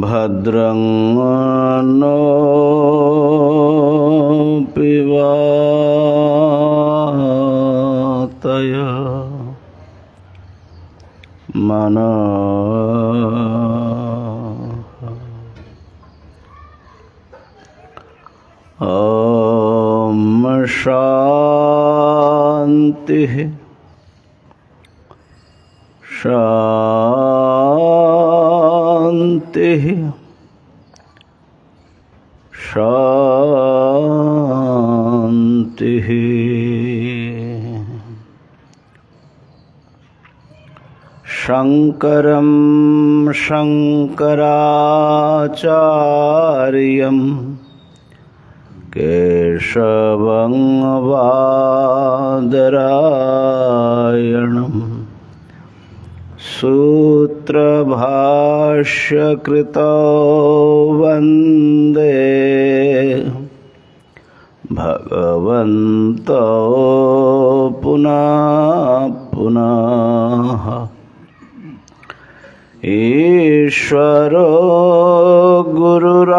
भद्रं नो पिवातय मनः। ॐ शान्तिः शान्तिः शान्तिः। शङ्करं शङ्कराचार्यं केशवं बादरायणं सूत्रभाष्यकृतो वन्दे भगवन्तो पुनः पुनः। ईश्वरो गुरुरात्मेति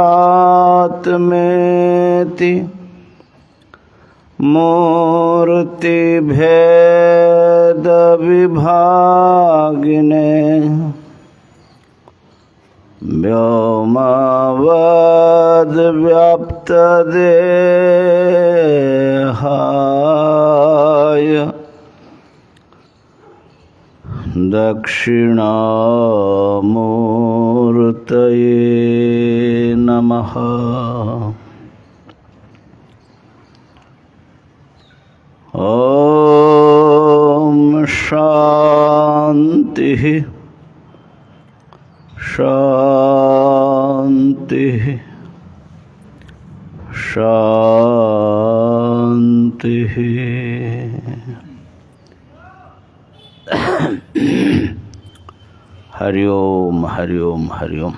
मूर्तिभेदविभागिने व्योमवद्व्याप्तदेहाय दक्षिणामूर्तये नमः। ॐ शान्तिः शान्तिः शान्तिः। हरि ओम हरि ओम हरि ओम।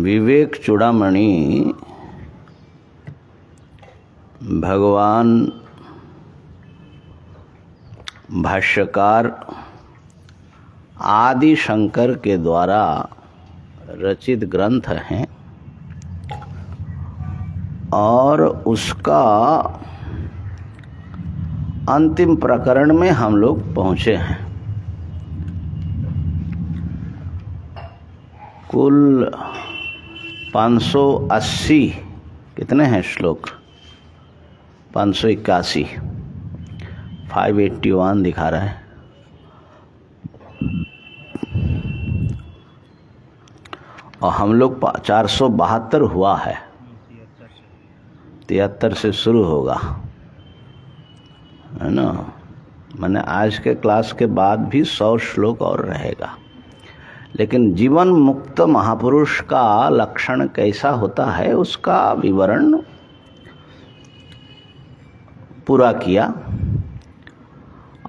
विवेक चूड़ामणि भगवान भाष्यकार आदि शंकर के द्वारा रचित ग्रंथ हैं और उसका अंतिम प्रकरण में हम लोग पहुंचे हैं। कुल 580 कितने हैं श्लोक? 581 581 दिखा रहा है। और हम लोग 472 हुआ है। 73 से शुरू होगा, है ना। मैंने आज के क्लास के बाद भी 100 श्लोक और रहेगा। लेकिन जीवन मुक्त महापुरुष का लक्षण कैसा होता है उसका विवरण पूरा किया।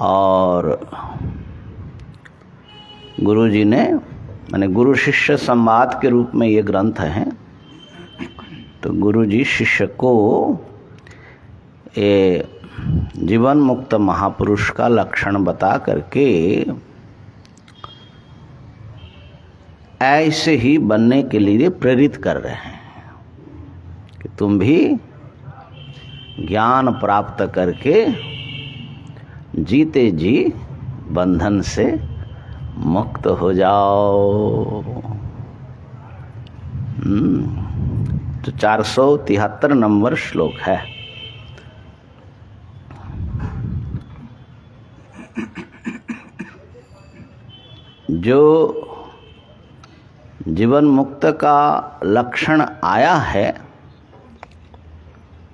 और गुरु जी ने, माने गुरु शिष्य संवाद के रूप में ये ग्रंथ हैं, तो गुरु जी शिष्य को ये जीवन मुक्त महापुरुष का लक्षण बता करके ऐसे ही बनने के लिए प्रेरित कर रहे हैं कि तुम भी ज्ञान प्राप्त करके जीते जी बंधन से मुक्त हो जाओ। तो 473 नंबर श्लोक है। जो जीवन मुक्त का लक्षण आया है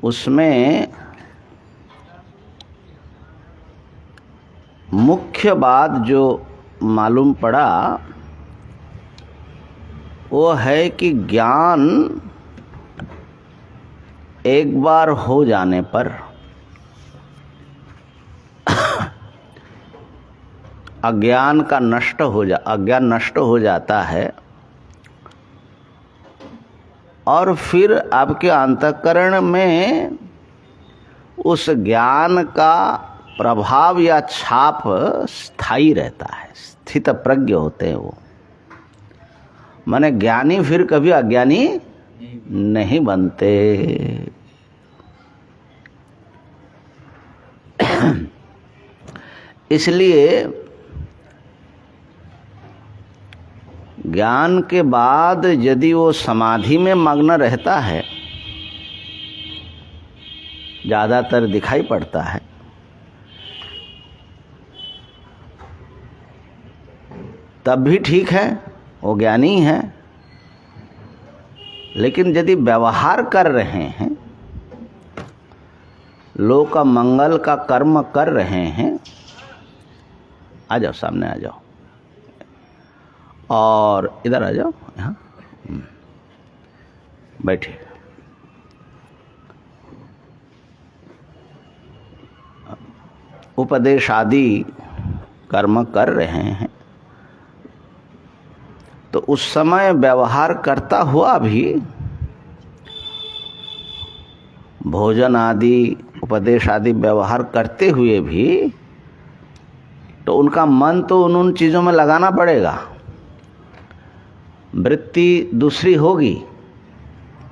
उसमें मुख्य बात जो मालूम पड़ा वो है कि ज्ञान एक बार हो जाने पर अज्ञान नष्ट हो जाता है और फिर आपके अंतःकरण में उस ज्ञान का प्रभाव या छाप स्थायी रहता है, स्थित प्रज्ञ होते हैं वो। माने ज्ञानी फिर कभी अज्ञानी नहीं बनते। इसलिए ज्ञान के बाद यदि वो समाधि में मग्न रहता है, ज़्यादातर दिखाई पड़ता है, तब भी ठीक है, वो ज्ञानी है। लेकिन यदि व्यवहार कर रहे हैं, लोक का मंगल का कर्म कर रहे हैं, आ जाओ सामने आ जाओ और इधर आ जाओ, यहाँ बैठिए। उपदेश आदि कर्म कर रहे हैं तो उस समय व्यवहार करता हुआ भी, भोजन आदि उपदेश आदि व्यवहार करते हुए भी, तो उनका मन तो उन चीज़ों में लगाना पड़ेगा। वृत्ति दूसरी होगी,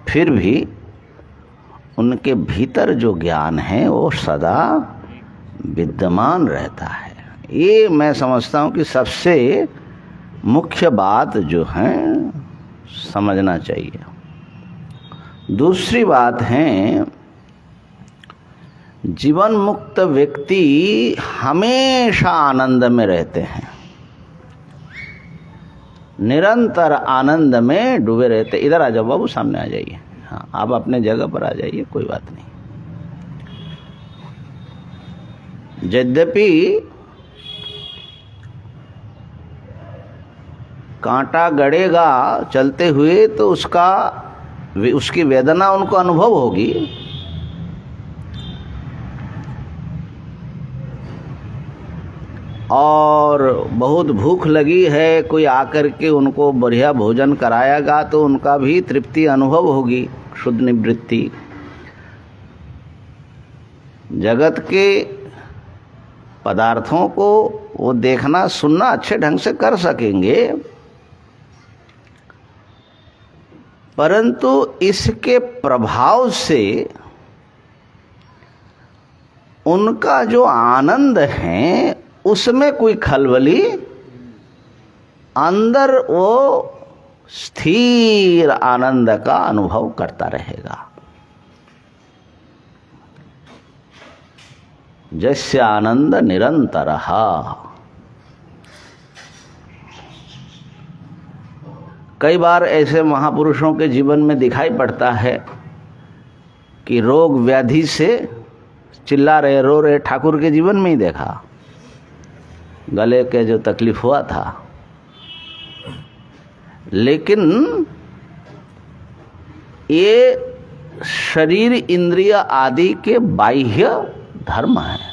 फिर भी उनके भीतर जो ज्ञान है वो सदा विद्यमान रहता है। ये मैं समझता हूँ कि सबसे मुख्य बात जो है समझना चाहिए। दूसरी बात है, जीवन मुक्त व्यक्ति हमेशा आनंद में रहते हैं, निरंतर आनंद में डूबे रहते। इधर आ जाओ बाबू, सामने आ जाइए। हाँ, आप अपने जगह पर आ जाइए, कोई बात नहीं। यद्यपि कांटा गड़ेगा चलते हुए तो उसकी वेदना उनको अनुभव होगी, और बहुत भूख लगी है, कोई आकर के उनको बढ़िया भोजन कराएगा तो उनका भी तृप्ति अनुभव होगी, शुद्ध निवृत्ति। जगत के पदार्थों को वो देखना सुनना अच्छे ढंग से कर सकेंगे, परंतु इसके प्रभाव से उनका जो आनंद है उसमें कोई खलबली, अंदर वो स्थिर आनंद का अनुभव करता रहेगा। जस्य आनंद निरंतरः। कई बार ऐसे महापुरुषों के जीवन में दिखाई पड़ता है कि रोग व्याधि से चिल्ला रहे, रो रहे। ठाकुर के जीवन में ही देखा, गले के जो तकलीफ हुआ था, लेकिन ये शरीर इंद्रिय आदि के बाह्य धर्म है,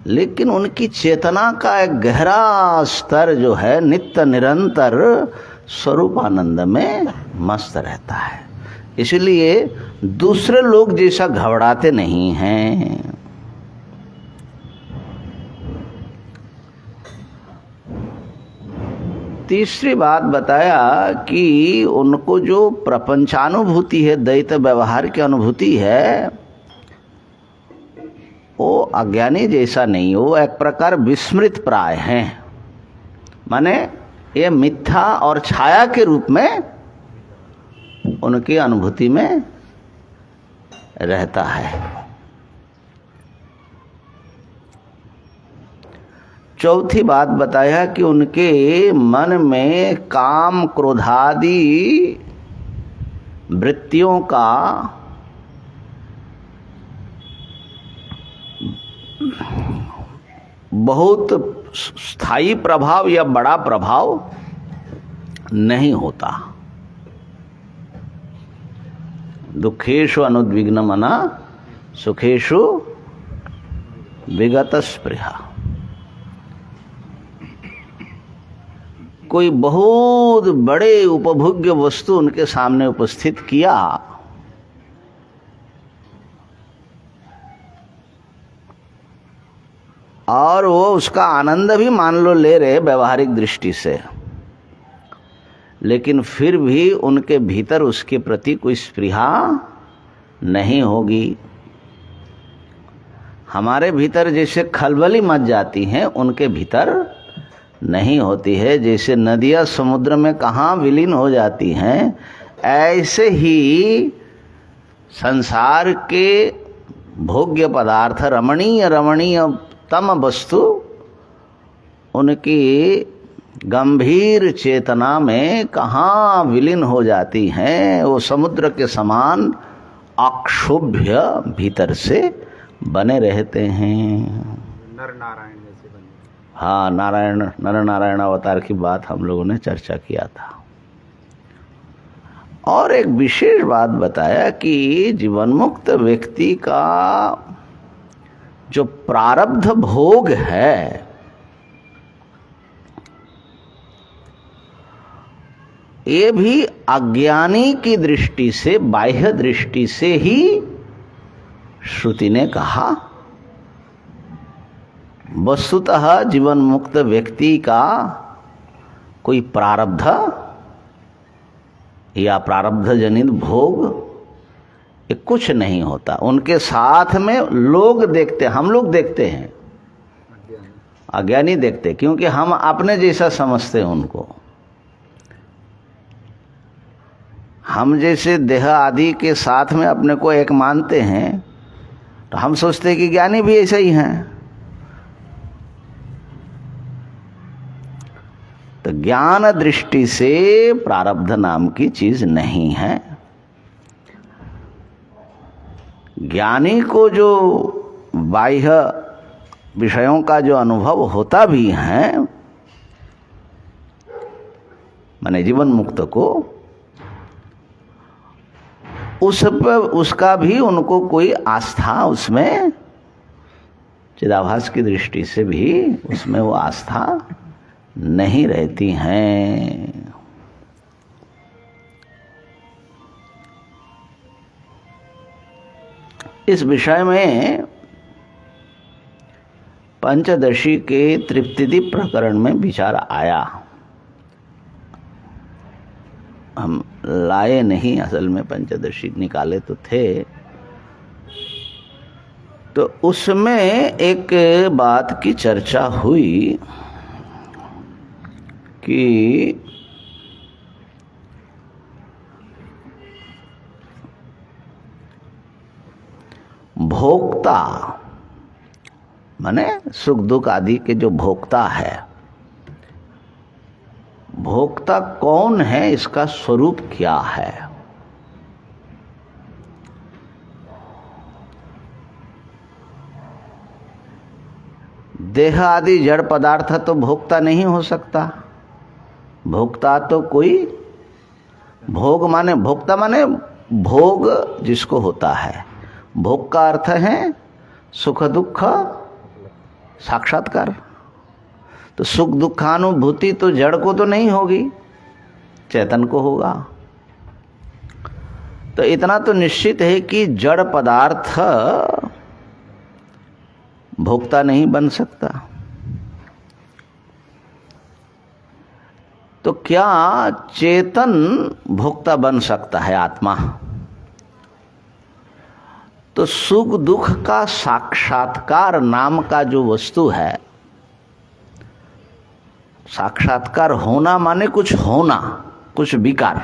लेकिन उनकी चेतना का एक गहरा स्तर जो है नित्य निरंतर स्वरूप आनंद में मस्त रहता है। इसलिए दूसरे लोग जैसा घबराते नहीं हैं। तीसरी बात बताया कि उनको जो प्रपंचानुभूति है, द्वैत व्यवहार की अनुभूति है, वो अज्ञानी जैसा नहीं, वो एक प्रकार विस्मृत प्राय हैं। माने ये मिथ्या और छाया के रूप में उनकी अनुभूति में रहता है। चौथी बात बताया कि उनके मन में काम क्रोधादि वृत्तियों का बहुत स्थायी प्रभाव या बड़ा प्रभाव नहीं होता। दुखेषु अनुद्विग्न मना सुखेषु विगत स्पृहा। कोई बहुत बड़े उपभोग्य वस्तु उनके सामने उपस्थित किया और वो उसका आनंद भी मान लो ले रहे व्यवहारिक दृष्टि से, लेकिन फिर भी उनके भीतर उसके प्रति कोई स्पृहा नहीं होगी। हमारे भीतर जैसे खलबली मच जाती हैं, उनके भीतर नहीं होती है। जैसे नदियाँ समुद्र में कहाँ विलीन हो जाती हैं, ऐसे ही संसार के भोग्य पदार्थ, रमणीय रमणीयतम वस्तु उनकी गंभीर चेतना में कहाँ विलीन हो जाती हैं। वो समुद्र के समान अक्षुभ्य भीतर से बने रहते हैं। नर नारायण जैसे बने। हाँ, नर नारायण अवतार की बात हम लोगों ने चर्चा किया था। और एक विशेष बात बताया कि जीवन मुक्त व्यक्ति का जो प्रारब्ध भोग है, ये भी अज्ञानी की दृष्टि से, बाह्य दृष्टि से ही श्रुति ने कहा। वस्तुतः जीवन मुक्त व्यक्ति का कोई प्रारब्ध या प्रारब्ध जनित भोग ये कुछ नहीं होता। उनके साथ में लोग देखते, हम लोग देखते हैं, अज्ञानी देखते, क्योंकि हम अपने जैसा समझते हैं उनको। हम जैसे देह आदि के साथ में अपने को एक मानते हैं, तो हम सोचते हैं कि ज्ञानी भी ऐसा ही हैं। तो ज्ञान दृष्टि से प्रारब्ध नाम की चीज नहीं है। ज्ञानी को जो बाह्य विषयों का जो अनुभव होता भी है, माने जीवन मुक्त को, उस पर उसका भी उनको कोई आस्था, उसमें चिदाभास की दृष्टि से भी उसमें वो आस्था नहीं रहती हैं। इस विषय में पंचदशी के तृप्तिदि प्रकरण में विचार आया। हम लाए नहीं, असल में पंचदशी निकाले तो थे। तो उसमें एक बात की चर्चा हुई कि भोक्ता माने सुख दुख आदि के जो भोक्ता है, भोक्ता कौन है, इसका स्वरूप क्या है। देह आदि जड़ पदार्थ तो भोक्ता नहीं हो सकता। भोक्ता तो कोई, भोग माने, भोक्ता माने भोग जिसको होता है। भोग का अर्थ है सुख दुख साक्षात्कार। तो सुख दुखानुभूति तो जड़ को तो नहीं होगी, चेतन को होगा। तो इतना तो निश्चित है कि जड़ पदार्थ भोक्ता नहीं बन सकता। तो क्या चेतन भोक्ता बन सकता है, आत्मा? तो सुख दुख का साक्षात्कार नाम का जो वस्तु है, साक्षात्कार होना माने कुछ होना, कुछ विकार।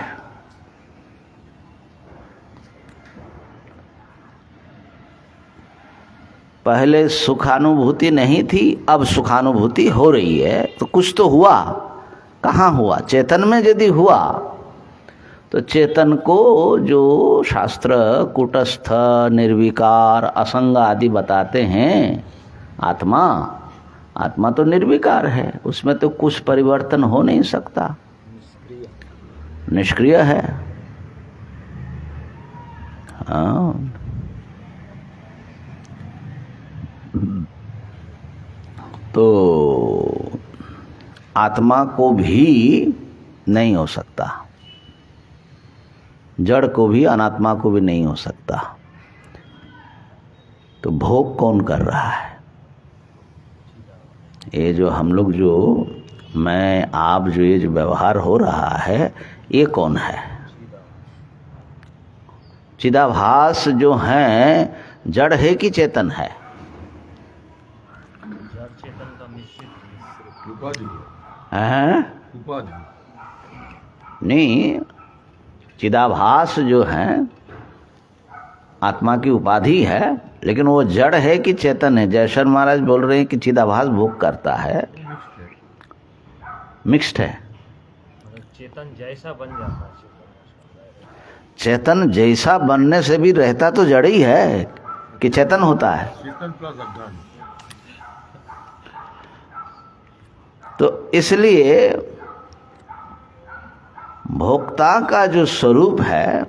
पहले सुखानुभूति नहीं थी, अब सुखानुभूति हो रही है। तो कुछ तो हुआ, कहाँ हुआ? चेतन में यदि हुआ तो चेतन को जो शास्त्र कूटस्थ, निर्विकार, असंग आदि बताते हैं, आत्मा, आत्मा तो निर्विकार है, उसमें तो कुछ परिवर्तन हो नहीं सकता, निष्क्रिय है। हाँ, तो आत्मा को भी नहीं हो सकता, जड़ को भी, अनात्मा को भी नहीं हो सकता। तो भोग कौन कर रहा है? ये जो हम लोग जो मैं आप जो ये जो व्यवहार हो रहा है ये कौन है? चिदाभास जो है जड़ है कि चेतन है? जड़ चेतन का मिश्रित उपाधि हैं? उपाधि नहीं, चिदाभास जो है आत्मा की उपाधि है, लेकिन वो जड़ है कि चेतन है? जयशर महाराज बोल रहे हैं कि चिदाभास भोग करता है, मिक्स्ड है। मतलब चेतन जैसा बन जाता है। चेतन जैसा बनने से भी रहता तो जड़ ही है कि चेतन होता है। चेतन प्लस अज्ञान। तो इसलिए भोक्ता का जो स्वरूप है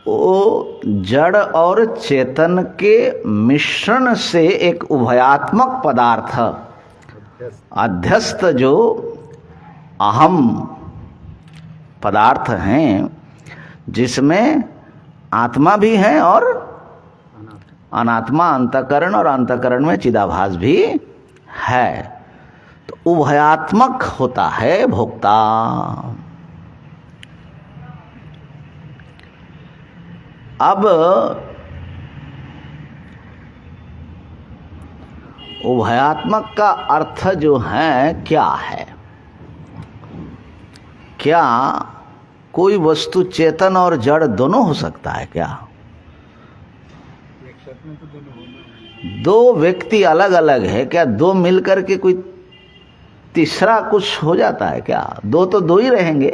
वो जड़ और चेतन के मिश्रण से एक उभयात्मक पदार्थ अध्यस्त जो अहम पदार्थ हैं, जिसमें आत्मा भी है और अनात्मा अंतःकरण, और अंतःकरण में चिदाभास भी है। तो उभयात्मक होता है भोक्ता। अब उभयात्मक का अर्थ जो है क्या है? क्या कोई वस्तु चेतन और जड़ दोनों हो सकता है क्या? दो व्यक्ति अलग अलग है क्या? दो मिलकर के कोई तीसरा कुछ हो जाता है क्या? दो तो दो ही रहेंगे।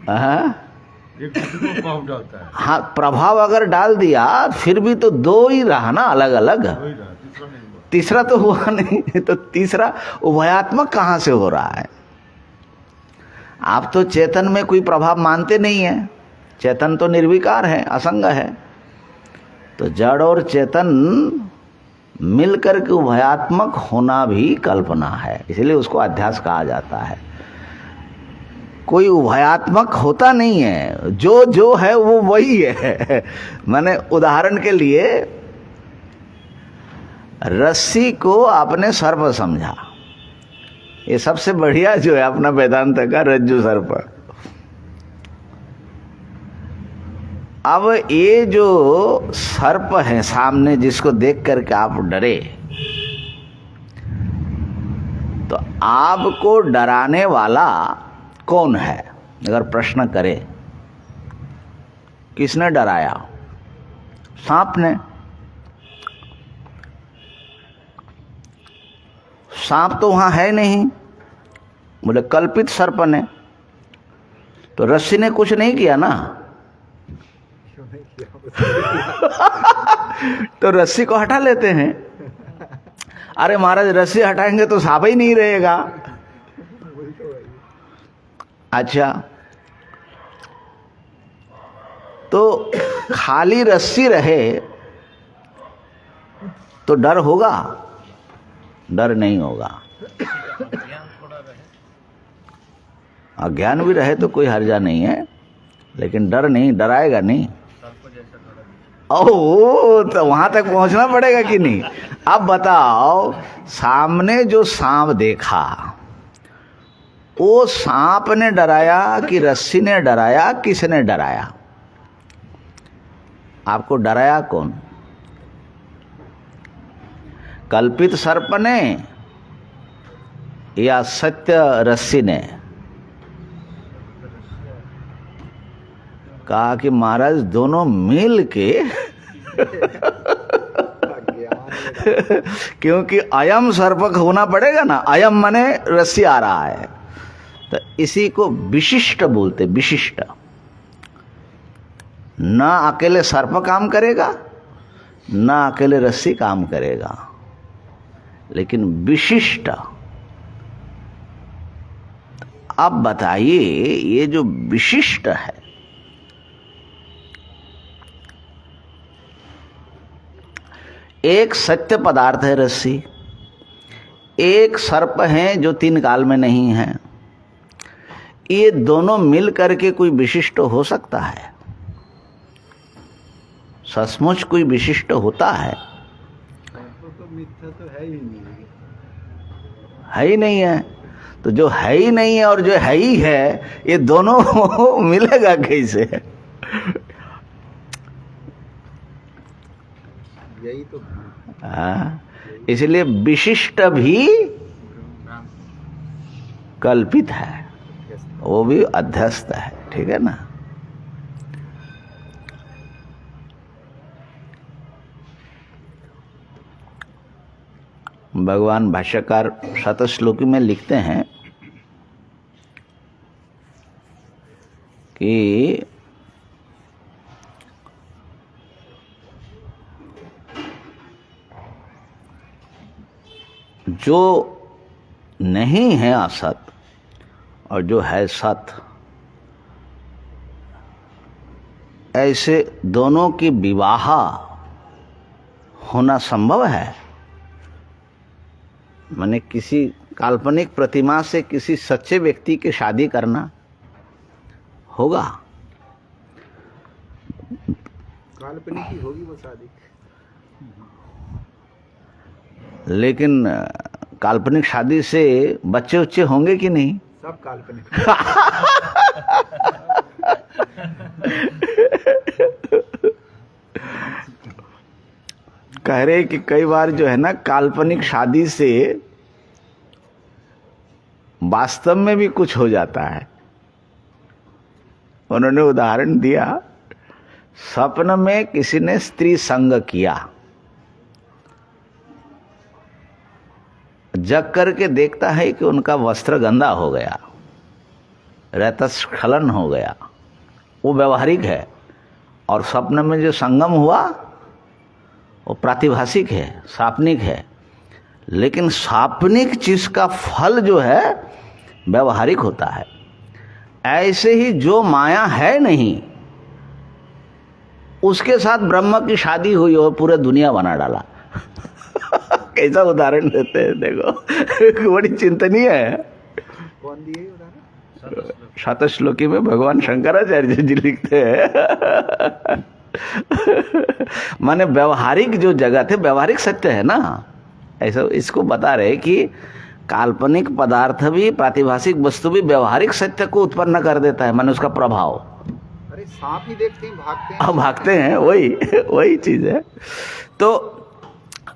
हाँ, एक दूसरे को प्रभाव डालता है। हाँ, प्रभाव अगर डाल दिया फिर भी तो दो ही रहा ना, अलग अलग। वही रहा, तीसरा नहीं हुआ। तीसरा तो हुआ नहीं, तो तीसरा उभयात्मक कहाँ से हो रहा है? आप तो चेतन में कोई प्रभाव मानते नहीं है, चेतन तो निर्विकार है, असंग है। तो जड़ और चेतन मिलकर के उभयात्मक होना भी कल्पना है, इसलिए उसको अध्यास कहा जाता है। कोई उभयात्मक होता नहीं है, जो जो है वो वही है। मैंने उदाहरण के लिए रस्सी को आपने सर्प समझा, ये सबसे बढ़िया जो है अपना वेदांत का रज्जु सर्प। अब ये जो सर्प है सामने, जिसको देख करके आप डरे, तो आपको डराने वाला कौन है? अगर प्रश्न करे किसने डराया? सांप ने। सांप तो वहां है नहीं, बोले कल्पित सर्प ने। तो रस्सी ने कुछ नहीं किया ना। तो रस्सी को हटा लेते हैं। अरे महाराज, रस्सी हटाएंगे तो सांप ही नहीं रहेगा। अच्छा, तो खाली रस्सी रहे तो डर होगा? डर नहीं होगा। अज्ञान भी रहे तो कोई हर्जा नहीं है, लेकिन डर नहीं, डराएगा नहीं। ओह, तो वहां तक पहुंचना पड़ेगा कि नहीं? अब बताओ, सामने जो सांप देखा, वो सांप ने डराया कि रस्सी ने डराया? किसने डराया? आपको डराया कौन? कल्पित सर्प ने या सत्य रस्सी ने? कहा कि महाराज दोनों मिल के क्योंकि अयम सर्पक होना पड़ेगा ना, अयम माने रस्सी आ रहा है, तो इसी को विशिष्ट बोलते। विशिष्ट, ना अकेले सर्प काम करेगा, ना अकेले रस्सी काम करेगा, लेकिन विशिष्ट। अब बताइए, ये जो विशिष्ट है, एक सत्य पदार्थ है रस्सी, एक सर्प है जो तीन काल में नहीं है। ये दोनों मिल करके कोई विशिष्ट हो सकता है? सचमुच कोई विशिष्ट होता है? मिथ्या तो है ही नहीं। है ही नहीं है। तो जो है ही नहीं है और जो है ही है, ये दोनों मिलेगा कैसे? यही तो हाँ, इसलिए विशिष्ट भी कल्पित है, वो भी अध्यस्त है। ठीक है ना? भगवान भाष्यकार शतश्लोकी में लिखते हैं कि जो नहीं है असत और जो है सत, ऐसे दोनों की विवाह होना संभव है। माने किसी काल्पनिक प्रतिमा से किसी सच्चे व्यक्ति की शादी करना होगा? काल्पनिक ही होगी वो शादी। लेकिन काल्पनिक शादी से बच्चे उच्चे होंगे कि नहीं? सब काल्पनिक। कह रहे कि कई बार जो है ना, काल्पनिक शादी से वास्तव में भी कुछ हो जाता है। उन्होंने उदाहरण दिया, स्वप्न में किसी ने स्त्री संग किया, जग करके देखता है कि उनका वस्त्र गंदा हो गया, रक्तस्खलन हो गया। वो व्यवहारिक है, और स्वप्न में जो संगम हुआ वो प्रातिभाषिक है, सापनिक है। लेकिन सापनिक चीज का फल जो है व्यवहारिक होता है। ऐसे ही जो माया है नहीं, उसके साथ ब्रह्म की शादी हुई और पूरे दुनिया बना डाला। कैसा उदाहरण देते हैं देखो, बड़ी चिंतनीय है। कौन दिए उदाहरण? शतश्लोकी में भगवान शंकराचार्य जी लिखते हैं। माने व्यवहारिक जो जगत है, व्यवहारिक सत्य है ना, ऐसा इसको बता रहे कि काल्पनिक पदार्थ भी, प्रातिभाषिक वस्तु भी व्यवहारिक सत्य को उत्पन्न कर देता है, माने उसका प्रभाव। अरे सांप ही देखते हैं, भागते हैं। अब भागते हैं, वही चीज है। तो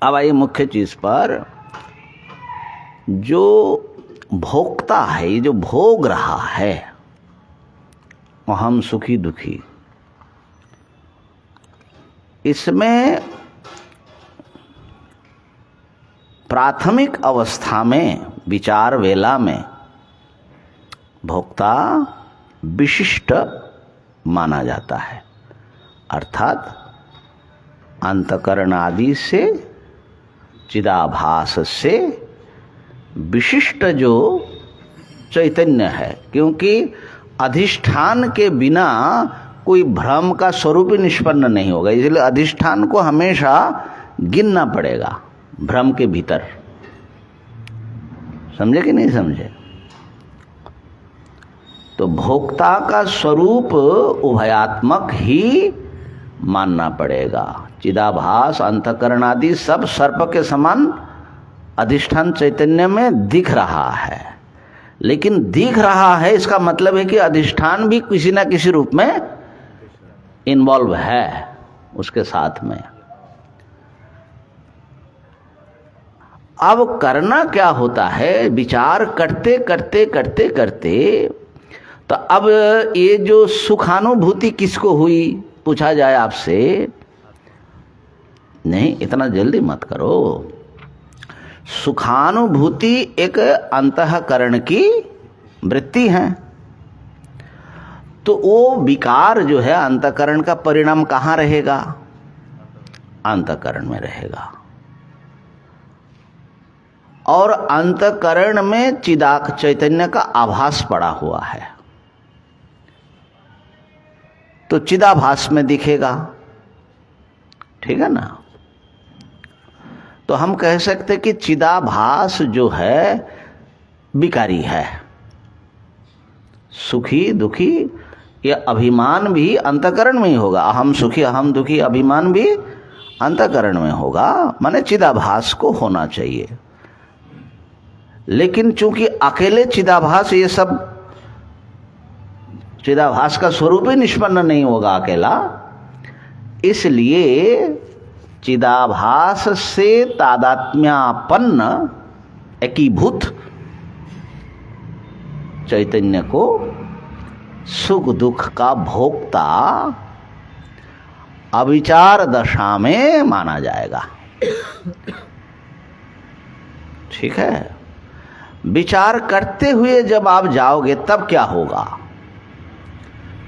अब आइए मुख्य चीज पर। जो भोक्ता है, ये जो भोग रहा है, अहम सुखी दुखी, इसमें प्राथमिक अवस्था में, विचार वेला में भोक्ता विशिष्ट माना जाता है। अर्थात अंतकरण आदि से, चिदाभास से विशिष्ट जो चैतन्य है। क्योंकि अधिष्ठान के बिना कोई भ्रम का स्वरूप ही निष्पन्न नहीं होगा, इसलिए अधिष्ठान को हमेशा गिनना पड़ेगा भ्रम के भीतर। समझे कि नहीं समझे? तो भोक्ता का स्वरूप उभयात्मक ही मानना पड़ेगा। चिदाभास, अंतकरण आदि सब सर्प के समान अधिष्ठान चैतन्य में दिख रहा है। लेकिन दिख रहा है, इसका मतलब है कि अधिष्ठान भी किसी ना किसी रूप में इन्वॉल्व है उसके साथ में। अब करना क्या होता है, विचार करते करते करते करते, तो अब ये जो सुखानुभूति किसको हुई पूछा जाए आपसे, नहीं इतना जल्दी मत करो। सुखानुभूति एक अंतःकरण की वृत्ति है। तो वो विकार जो है अंतःकरण का परिणाम कहाँ रहेगा? अंतःकरण में रहेगा। और अंतःकरण में चिदाक चैतन्य का आभास पड़ा हुआ है, तो चिदाभास में दिखेगा। ठीक है ना? तो हम कह सकते कि चिदाभास जो है विकारी है। सुखी दुखी ये अभिमान भी अंतःकरण में ही होगा। अहम सुखी अहम दुखी अभिमान भी अंतःकरण में होगा, माने चिदाभास को होना चाहिए। लेकिन चूंकि अकेले चिदाभास, ये सब चिदाभास का स्वरूप ही निष्पन्न नहीं होगा अकेला, इसलिए चिदाभास से तादात्म्यापन्न एकीभूत चैतन्य को सुख दुख का भोक्ता अविचार दशा में माना जाएगा। ठीक है, विचार करते हुए जब आप जाओगे तब क्या होगा?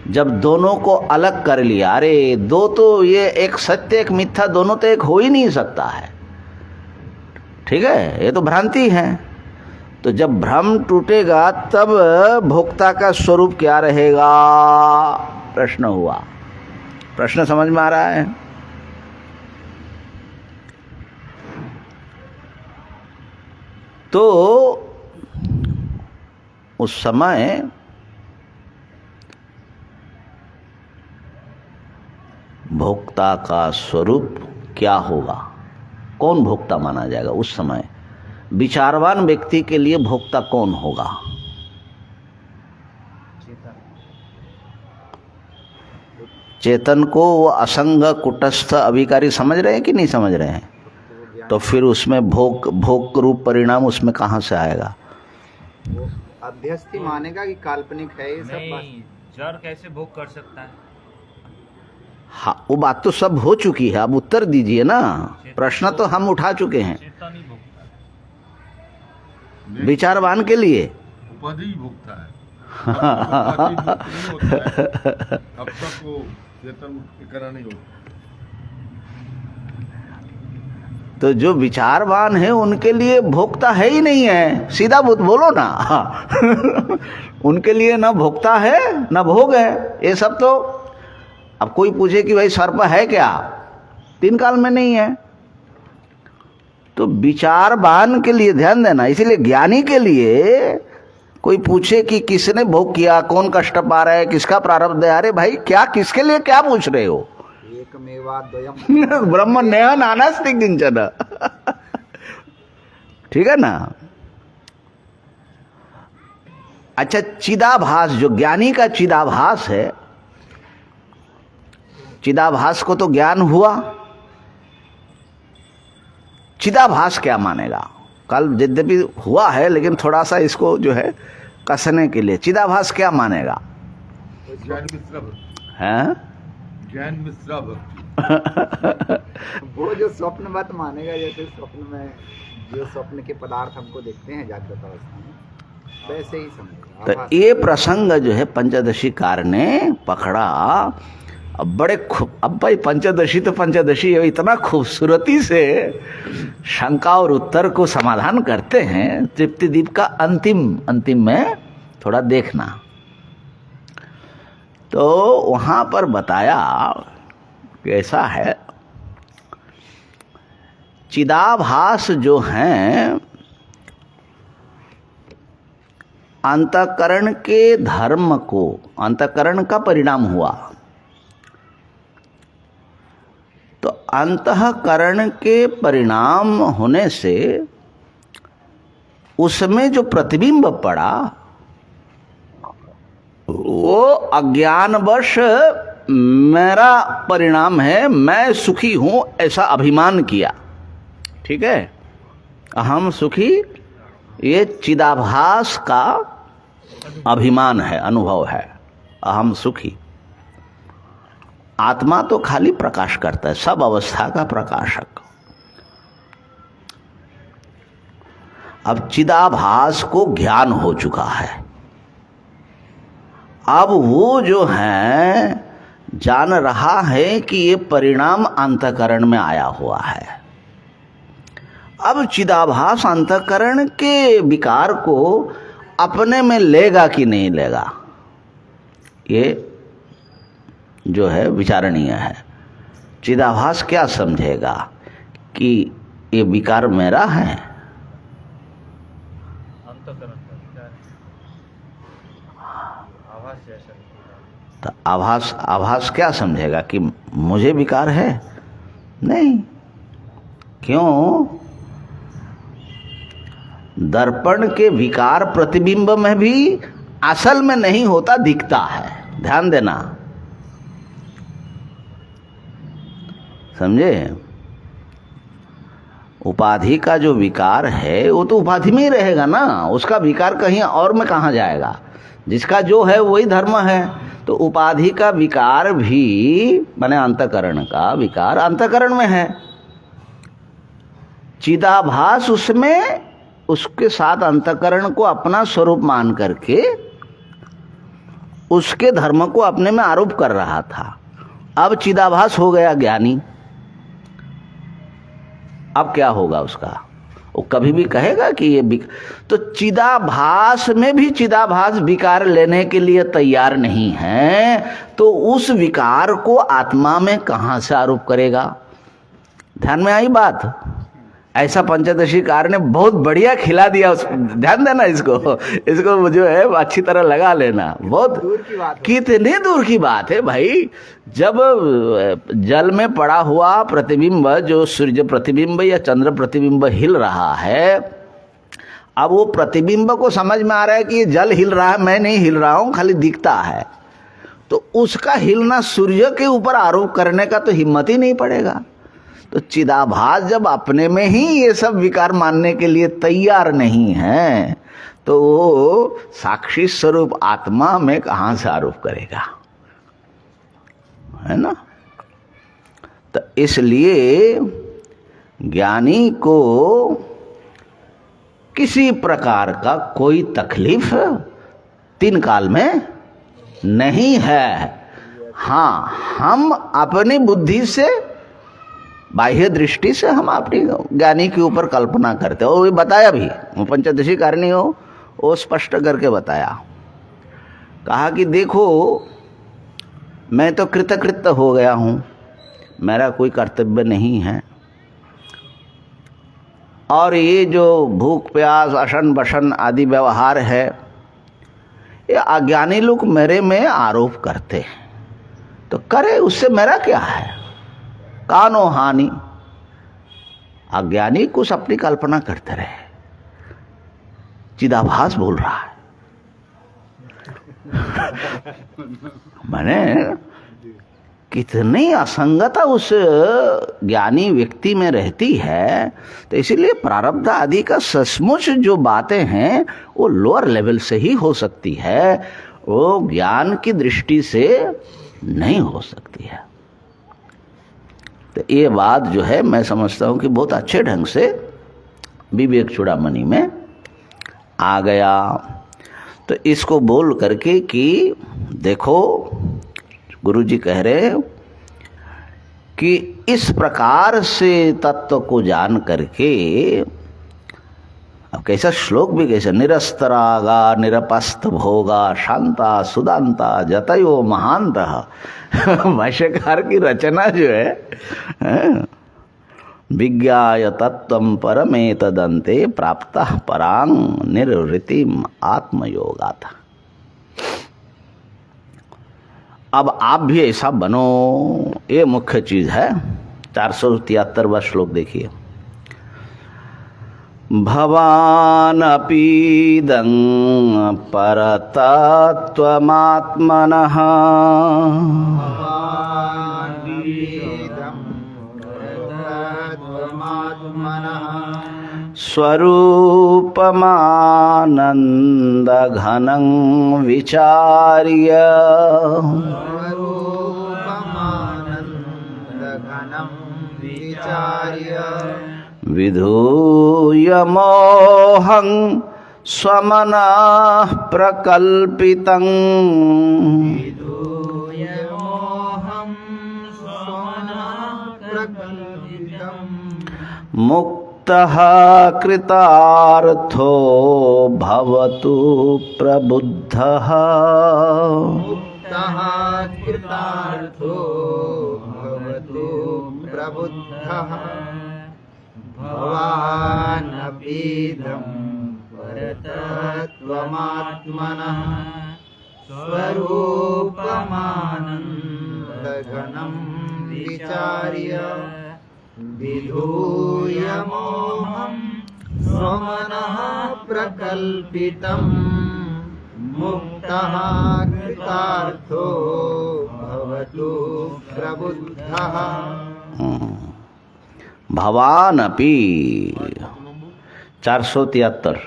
जब दोनों को अलग कर लिया, अरे दो तो, ये एक सत्य एक मिथ्या, दोनों तो एक हो ही नहीं सकता है। ठीक है, ये तो भ्रांति है। तो जब भ्रम टूटेगा तब भोक्ता का स्वरूप क्या रहेगा, प्रश्न हुआ। प्रश्न समझ में आ रहा है? तो उस समय भोक्ता का स्वरूप क्या होगा, कौन भोक्ता माना जाएगा? उस समय विचारवान व्यक्ति के लिए भोक्ता कौन होगा? चेतन को वो असंग कुटस्थ अभिकारी समझ रहे हैं कि नहीं समझ रहे हैं? तो फिर उसमें भोग रूप परिणाम उसमें कहाँ से आएगा? वो अध्यस्त ही मानेगा कि काल्पनिक है ये सब बात। नहीं, जड़ कैसे भोग कर सकता है? हाँ, वो बात तो सब हो चुकी है, अब उत्तर दीजिए ना। प्रश्न तो हम उठा चुके हैं। चेतन ही भोगता है। विचारवान के लिए उपाधि भोगता है। उपाधि भोग नहीं होता है, अब तक वो चेतन इकरा नहीं होता। तो जो विचारवान है उनके लिए भोक्ता है ही नहीं है, सीधा बोलो ना। उनके लिए ना भोक्ता है ना भोग है। ये सब तो, अब कोई पूछे कि भाई सर्प है क्या, तीन काल में नहीं है। तो विचारवान के लिए ध्यान देना। इसीलिए ज्ञानी के लिए कोई पूछे कि किसने भोग किया, कौन कष्ट पा रहा है, किसका प्रारब्ध है, अरे भाई क्या, किसके लिए क्या पूछ रहे हो? एकमेवा द्वयम् ब्रह्म नेह नानास्ति किंचन। ठीक है ना? अच्छा, चिदाभास, जो ज्ञानी का चिदाभास है, चिदाभास को तो ज्ञान हुआ, चिदाभास क्या मानेगा? कल यद्यपि हुआ है लेकिन थोड़ा सा इसको जो है कसने के लिए, चिदाभास क्या मानेगा? ज्ञान मिश्रा भक्ति, हैं? ज्ञान मिश्रा भक्ति। वो जो स्वप्न मत मानेगा, जैसे स्वप्न में जो स्वप्न के पदार्थ हमको देखते हैं जागृत अवस्था में, वैसे ही समझेगा। तो ये प्रसंग जो है पंचदशी कार ने पकड़ा। अब बड़े अब भाई पंचदशी तो पंचदशी है, इतना खूबसूरती से शंका और उत्तर को समाधान करते हैं। तृप्ति दीप का अंतिम में थोड़ा देखना। तो वहां पर बताया कि ऐसा है, चिदाभास जो हैं अंतःकरण के धर्म को, अंतःकरण का परिणाम हुआ। तो अंतःकरण के परिणाम होने से उसमें जो प्रतिबिंब पड़ा वो अज्ञानवश मेरा परिणाम है, मैं सुखी हूं, ऐसा अभिमान किया। ठीक है, अहम सुखी, ये चिदाभास का अभिमान है, अनुभव है, अहम सुखी। आत्मा तो खाली प्रकाश करता है, सब अवस्था का प्रकाशक। अब चिदाभास को ज्ञान हो चुका है। अब वो जो है जान रहा है कि ये परिणाम अंतःकरण में आया हुआ है। अब चिदाभास अंतःकरण के विकार को अपने में लेगा कि नहीं लेगा, ये जो है विचारणीय है। चिदाभास क्या समझेगा कि ये विकार मेरा है? अंतःकरण का विकार है। आभास जैसा नहीं। तो आभास क्या समझेगा कि मुझे विकार है? नहीं। क्यों? दर्पण के विकार प्रतिबिंब में भी असल में नहीं होता, दिखता है। ध्यान देना, समझे? उपाधि का जो विकार है वो तो उपाधि में ही रहेगा ना, उसका विकार कहीं और में कहाँ जाएगा? जिसका जो है वही धर्म है। तो उपाधि का विकार भी माने अंतःकरण का विकार अंतःकरण में है। चिदाभास उसमें उसके साथ अंतःकरण को अपना स्वरूप मान करके उसके धर्म को अपने में आरोप कर रहा था। अब चिदाभास हो गया ज्ञानी, अब क्या होगा उसका? वो कभी भी कहेगा कि ये तो चिदाभास में भी चिदाभास विकार लेने के लिए तैयार नहीं है, तो उस विकार को आत्मा में कहां से आरोप करेगा? ध्यान में आई बात? ऐसा पंचदशी कार ने बहुत बढ़िया खिला दिया। उस ध्यान देना, इसको जो है अच्छी तरह लगा लेना। बहुत दूर की बात है। कितने दूर की बात है भाई। जब जल में पड़ा हुआ प्रतिबिंब, जो सूर्य प्रतिबिंब या चंद्र प्रतिबिंब हिल रहा है, अब वो प्रतिबिंब को समझ में आ रहा है कि ये जल हिल रहा है, मैं नहीं हिल रहा हूं, खाली दिखता है, तो उसका हिलना सूर्य के ऊपर आरोप करने का तो हिम्मत ही नहीं पड़ेगा। तो चिदाभास जब अपने में ही ये सब विकार मानने के लिए तैयार नहीं है, तो वो साक्षी स्वरूप आत्मा में कहां से आरोप करेगा? है ना? तो इसलिए ज्ञानी को किसी प्रकार का कोई तकलीफ तीन काल में नहीं है। हाँ, हम अपनी बुद्धि से, बाह्य दृष्टि से हम अपनी ज्ञानी के ऊपर कल्पना करते हो। वो बताया भी, वो पंचदशी कारणी हो, वो स्पष्ट करके बताया। कहा कि देखो, मैं तो कृतकृत्य हो गया हूं, मेरा कोई कर्तव्य नहीं है, और ये जो भूख प्यास अशन बशन आदि व्यवहार है, ये अज्ञानी लोग मेरे में आरोप करते हैं, तो करे, उससे मेरा क्या है? कानो हानि। अज्ञानी कुछ अपनी कल्पना करते रहे। चिदाभास बोल रहा है। मैंने कितनी असंगता उस ज्ञानी व्यक्ति में रहती है। तो इसीलिए प्रारब्ध आदि का सचमुच जो बातें हैं वो लोअर लेवल से ही हो सकती है, वो ज्ञान की दृष्टि से नहीं हो सकती है। तो ये बात जो है मैं समझता हूं कि बहुत अच्छे ढंग से विवेक चूड़ामणि में आ गया। तो इसको बोल करके कि देखो, गुरुजी कह रहे कि इस प्रकार से तत्व को जान करके, अब कैसा श्लोक भी कैसा, निरस्तरागा निरपस्त भोगा शांता सुदांता जतयो महांतः। भाष्यकार की रचना जो है, विज्ञाय तत्वं परमेतदन्ते प्राप्तः परां निर्वृतिम आत्मयोगात्। अब आप भी ऐसा बनो, ये मुख्य चीज है। 473वां श्लोक देखिए। भवानपीदं परतत्त्वमात्मनः स्वरूपमानन्दघनं विचार्य विधूय मोहं स्वमनः प्रकल्पितं मुक्तः कृतार्थो भवतु प्रबुद्धः। भवानपीदं परतत्त्वमात्मनः स्वरूपमानन्दघनं विचार्य विधूय मोहं स्वमनः प्रकल्पितं मुक्तः कृतार्थो भवतु प्रबुद्धः। भवानपि 473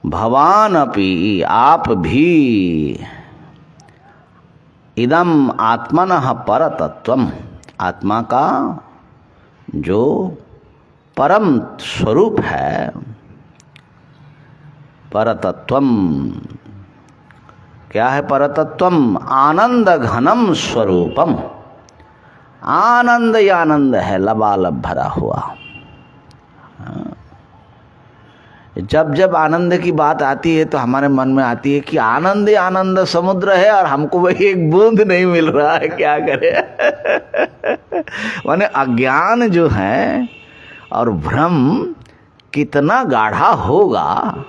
भवानपि आप भी इदम आत्मनः परतत्वम आत्मा का जो परम स्वरूप है परतत्वम क्या है परतत्वम आनंद घनम स्वरूपम आनंद ही आनंद है लबालब भरा हुआ। जब जब आनंद की बात आती है तो हमारे मन में आती है कि आनंद ही आनंद समुद्र है और हमको वही एक बूंद नहीं मिल रहा है, क्या करें। माने अज्ञान जो है और भ्रम कितना गाढ़ा होगा।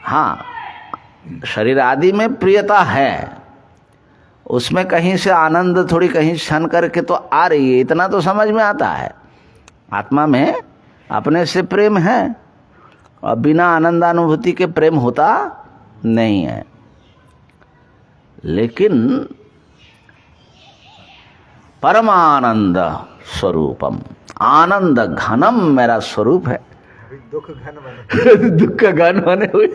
हाँ, शरीर आदि में प्रियता है, उसमें कहीं से आनंद थोड़ी कहीं क्षण करके तो आ रही है, इतना तो समझ में आता है। आत्मा में अपने से प्रेम है और बिना आनंदानुभूति के प्रेम होता नहीं है। लेकिन परमानंद स्वरूपम आनंद घनम मेरा स्वरूप है। दुख घन बने दुख घन बने हुए।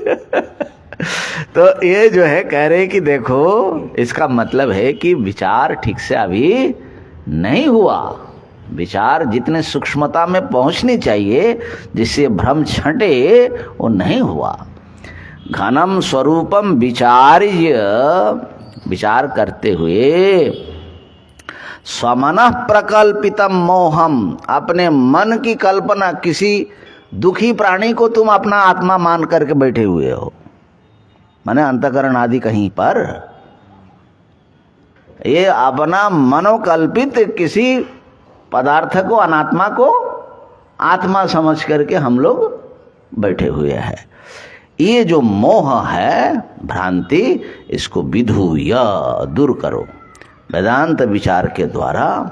तो ये जो है कह रहे कि देखो इसका मतलब है कि विचार ठीक से अभी नहीं हुआ। विचार जितने सूक्ष्मता में पहुंचनी चाहिए जिससे भ्रम छंटे वो नहीं हुआ। घनम स्वरूपम विचार्य विचार करते हुए स्वमनः प्रकल्पितम मोहम अपने मन की कल्पना किसी दुखी प्राणी को तुम अपना आत्मा मान करके बैठे हुए हो। माने अंतःकरण आदि कहीं पर ये अपना मनोकल्पित किसी पदार्थ को अनात्मा को आत्मा समझ करके हम लोग बैठे हुए हैं। ये जो मोह है भ्रांति इसको विधूय दूर करो, वेदांत विचार के द्वारा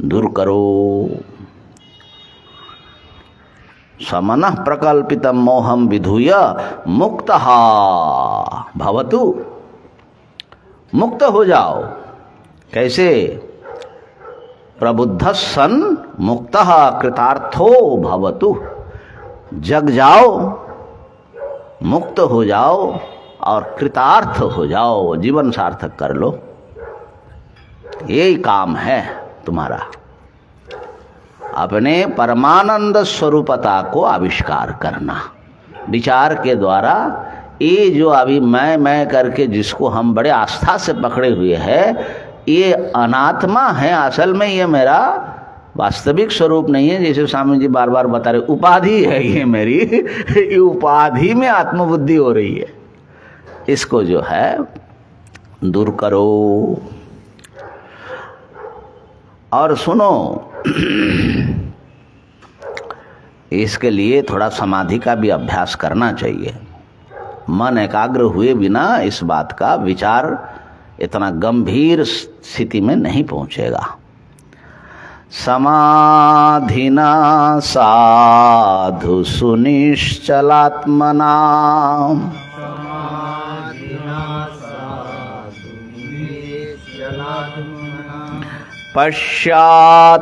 दूर करो। समनः प्रकल्पितम मोहम विधूय मुक्तः भवतु मुक्त हो जाओ। कैसे? प्रबुद्ध सन मुक्तः कृतार्थो भवतु जग जाओ मुक्त हो जाओ और कृतार्थ हो जाओ, जीवन सार्थक कर लो। यही काम है तुम्हारा, अपने परमानंद स्वरूपता को आविष्कार करना विचार के द्वारा। ये जो अभी मैं करके जिसको हम बड़े आस्था से पकड़े हुए हैं ये अनात्मा है, असल में ये मेरा वास्तविक स्वरूप नहीं है। जैसे स्वामी जी बार बार बता रहे उपाधि है ये मेरी, ये उपाधि में आत्मबुद्धि हो रही है। इसको जो है दूर करो। और सुनो इसके लिए थोड़ा समाधि का भी अभ्यास करना चाहिए। मन एकाग्र हुए बिना इस बात का विचार इतना गंभीर स्थिति में नहीं पहुंचेगा। समाधिना साधु सुनिश्चलात्मना पश्यात्मतत्त्वं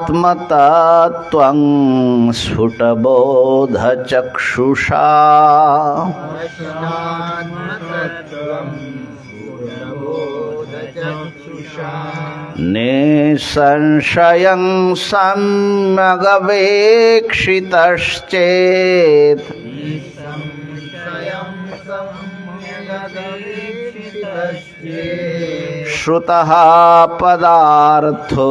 स्फुटबोधचक्षुषा निसंशयं सम्यगवेक्षितश्चेत् श्रुतः पदार्थो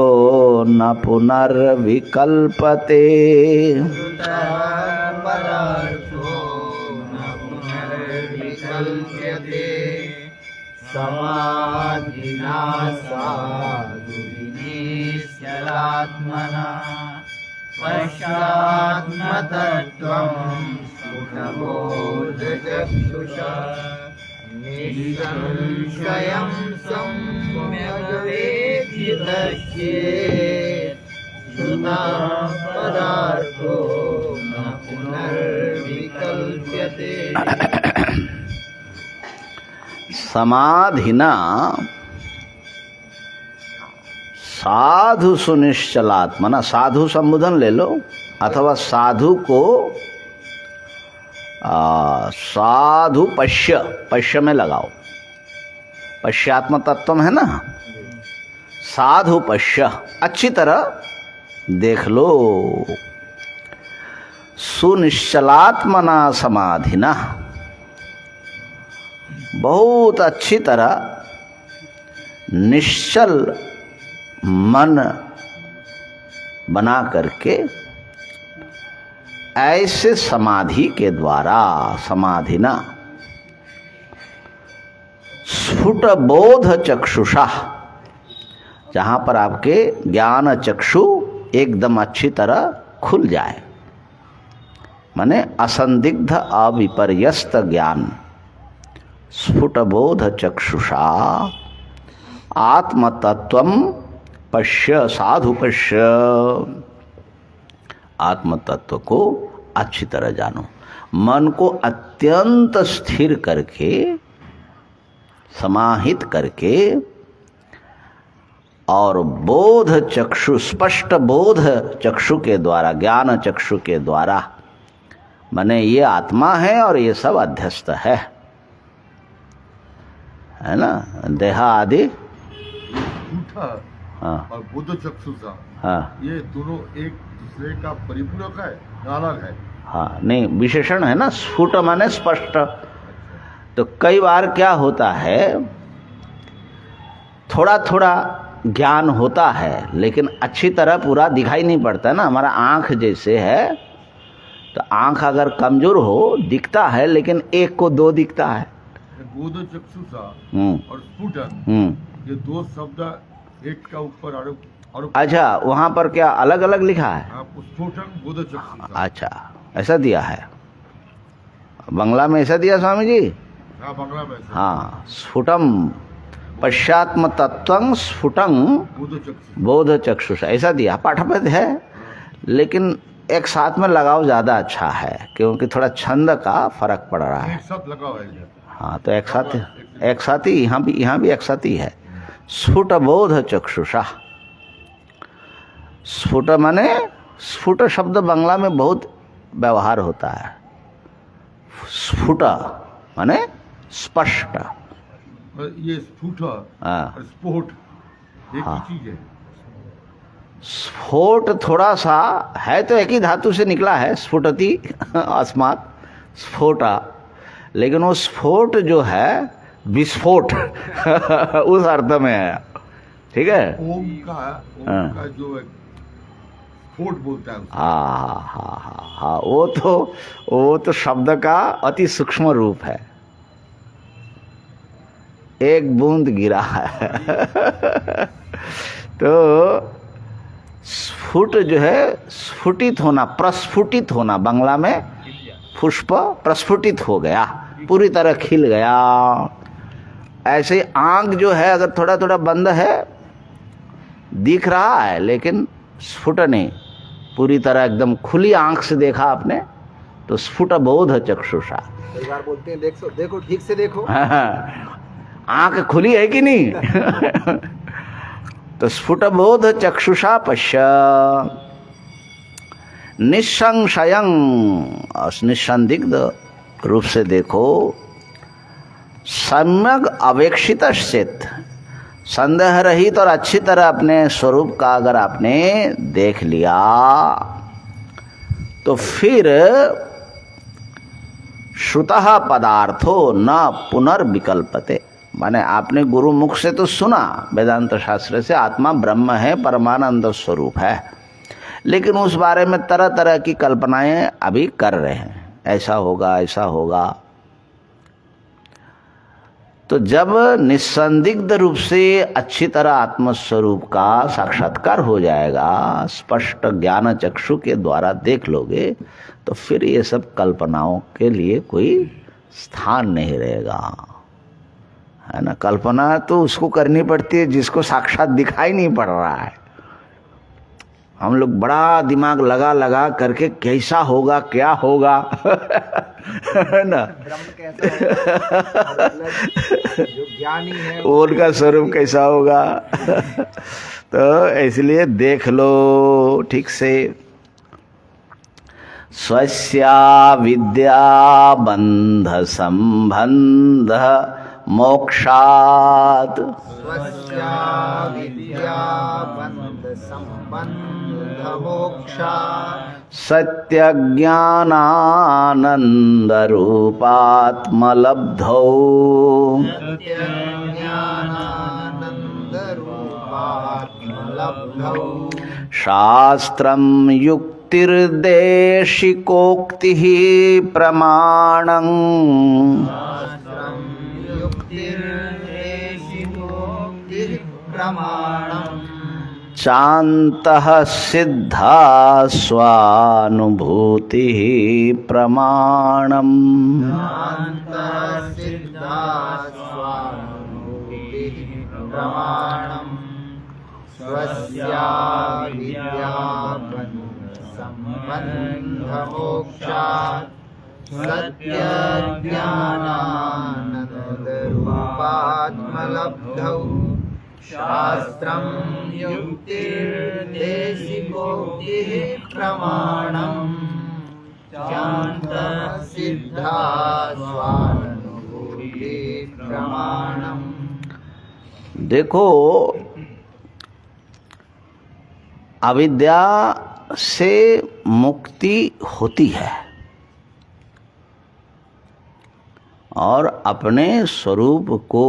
न पुनर्विकल्पते। समाधिना साधु निश्चलात्मना पश्चात्मतत्त्वं स्फुटबोधचक्षुषा निसंशयं सम्यग् न पदार्थो न पुनर्विकल्प्यते। समाधिना साधु सुनिश्चलात्मना, साधु संबोधन ले लो, अथवा साधु को साधु पश्य में लगाओ, पश्चात्म तत्व है ना, साधु पश्य, अच्छी तरह देख लो। सुनिश्चलात्मना समाधिना, बहुत अच्छी तरह निश्चल मन बना करके ऐसे समाधि के द्वारा, समाधिना स्फुट बोध चक्षुषा, जहां पर आपके ज्ञान चक्षु एकदम अच्छी तरह खुल जाए, माने असंदिग्ध अविपर्यस्त ज्ञान, स्फुट बोध चक्षुषा आत्मतत्वम पश्य, साधु पश्य, आत्म तत्व को अच्छी तरह जानो। मन को अत्यंत स्थिर करके, समाहित करके, और बोध चक्षु, स्पष्ट बोध चक्षु के द्वारा, ज्ञान चक्षु के द्वारा, माने ये आत्मा है और ये सब अध्यस्त है ना, देहा आदि। झूठा हाँ और बुद्ध चक्षुषा, हाँ ये दोनों एक दूसरे का परिपूरक है या अलग है? हाँ, नहीं, विशेषण है ना, स्फुट माने स्पष्ट। तो कई बार क्या होता है, थोड़ा थोड़ा ज्ञान होता है लेकिन अच्छी तरह पूरा दिखाई नहीं पड़ता ना। हमारा आँख जैसे है, तो आँख अगर कमजोर हो दिखता है, लेकिन एक को दो दिखता है। बोध चक्षुषा और स्फुटन, ये दो शब्द एक का ऊपर आरोप। अच्छा, वहाँ पर क्या अलग अलग लिखा है? स्फुटन बोध चक्षुषा। अच्छा, ऐसा दिया है बंगला में, ऐसा दिया स्वामी जी? हाँ, बंगला में। हाँ, स्फुटम पश्चात्म तत्वं स्फुटं बोध चक्षुषा, ऐसा दिया। पाठपद है, लेकिन एक साथ में लगाओ ज़्यादा अच्छा है, क्योंकि थोड़ा छंद का फर्क पड़ रहा है। एक साथ लगाओ है। हाँ, तो एक साथ ही यहाँ भी एक साथ ही है। स्फुट बोध चक्षुषा, स्फुट माने, स्फुट शब्द बंगला में बहुत व्यवहार होता है। स्फुट माने स्पष्ट। ये स्फुट और स्फोट एक ही चीज है। स्फोट थोड़ा सा है, तो एक ही धातु से निकला है, स्फुटति अस्मात् स्फोटा, लेकिन वो स्फोट जो है विस्फोट उस अर्थ में है। ठीक है, ओम का जो स्फोट बोलता है। हाँ, वो तो शब्द का अति सूक्ष्म रूप है। एक बूंद गिरा है तो स्फुट जो है स्फुटित होना, प्रस्फुटित होना, बंगला में पुष्प प्रस्फुटित हो गया, पूरी तरह खिल गया। ऐसे ही आँख जो है, अगर थोड़ा थोड़ा बंद है, दिख रहा है लेकिन स्फुट नहीं, पूरी तरह एकदम खुली आँख से देखा आपने, तो स्फुट बोध चक्षुषा। कई बार बोलते हैं देखो ठीक से देखो। आँख खुली है कि नहीं तो स्फुट बोध चक्षुषा पश्य, निसंशयं, निसंदिग्ध रूप से देखो, सम्यक अवेक्षित स्थित, संदेह रहित और अच्छी तरह अपने स्वरूप का अगर आपने देख लिया, तो फिर श्रुतः पदार्थो न पुनर्विकल्पते, माने आपने गुरु मुख से तो सुना, वेदांत शास्त्र से, आत्मा ब्रह्म है, परमानंद स्वरूप है, लेकिन उस बारे में तरह तरह की कल्पनाएं अभी कर रहे हैं, ऐसा होगा ऐसा होगा। तो जब निसंदिग्ध रूप से अच्छी तरह आत्मस्वरूप का साक्षात्कार हो जाएगा, स्पष्ट ज्ञान चक्षु के द्वारा देख लोगे, तो फिर ये सब कल्पनाओं के लिए कोई स्थान नहीं रहेगा, है ना। कल्पना तो उसको करनी पड़ती है जिसको साक्षात दिखाई नहीं पड़ रहा है। हम लोग बड़ा दिमाग लगा लगा करके कैसा होगा क्या होगा है ना, ब्रह्म कैसा होगा, मतलब जो ज्ञानी है वो उनका स्वरूप कैसा होगा तो इसलिए देख लो ठीक से। स्वस्या विद्या बंध संबंध मोक्षात् स्वस्या विद्या बंध संबंध मोक्षा सत्य ज्ञानानंद रूपात्मलब्धौ ज्ञानानंद रूपात्मलब्धौ शास्त्रं युक्तिर्देशिकोक्तिः प्रमाणं युक्तिर्देशिकोक्तिः प्रमाणम् चान्तः सिद्धा स्वानुभूतिः प्रमाणम् सिद्धा स्वानुभूतिः प्रमाणम् स्वस्या विद्या संबंध मोक्षात् सत्य ज्ञानानंद रूपात्मलब्धौ शास्त्रं युक्तिर्देशिकोक्तिः प्रमाणम् चान्तः सिद्धा स्वानुभूतिः प्रमाणम्। देखो, अविद्या से मुक्ति होती है और अपने स्वरूप को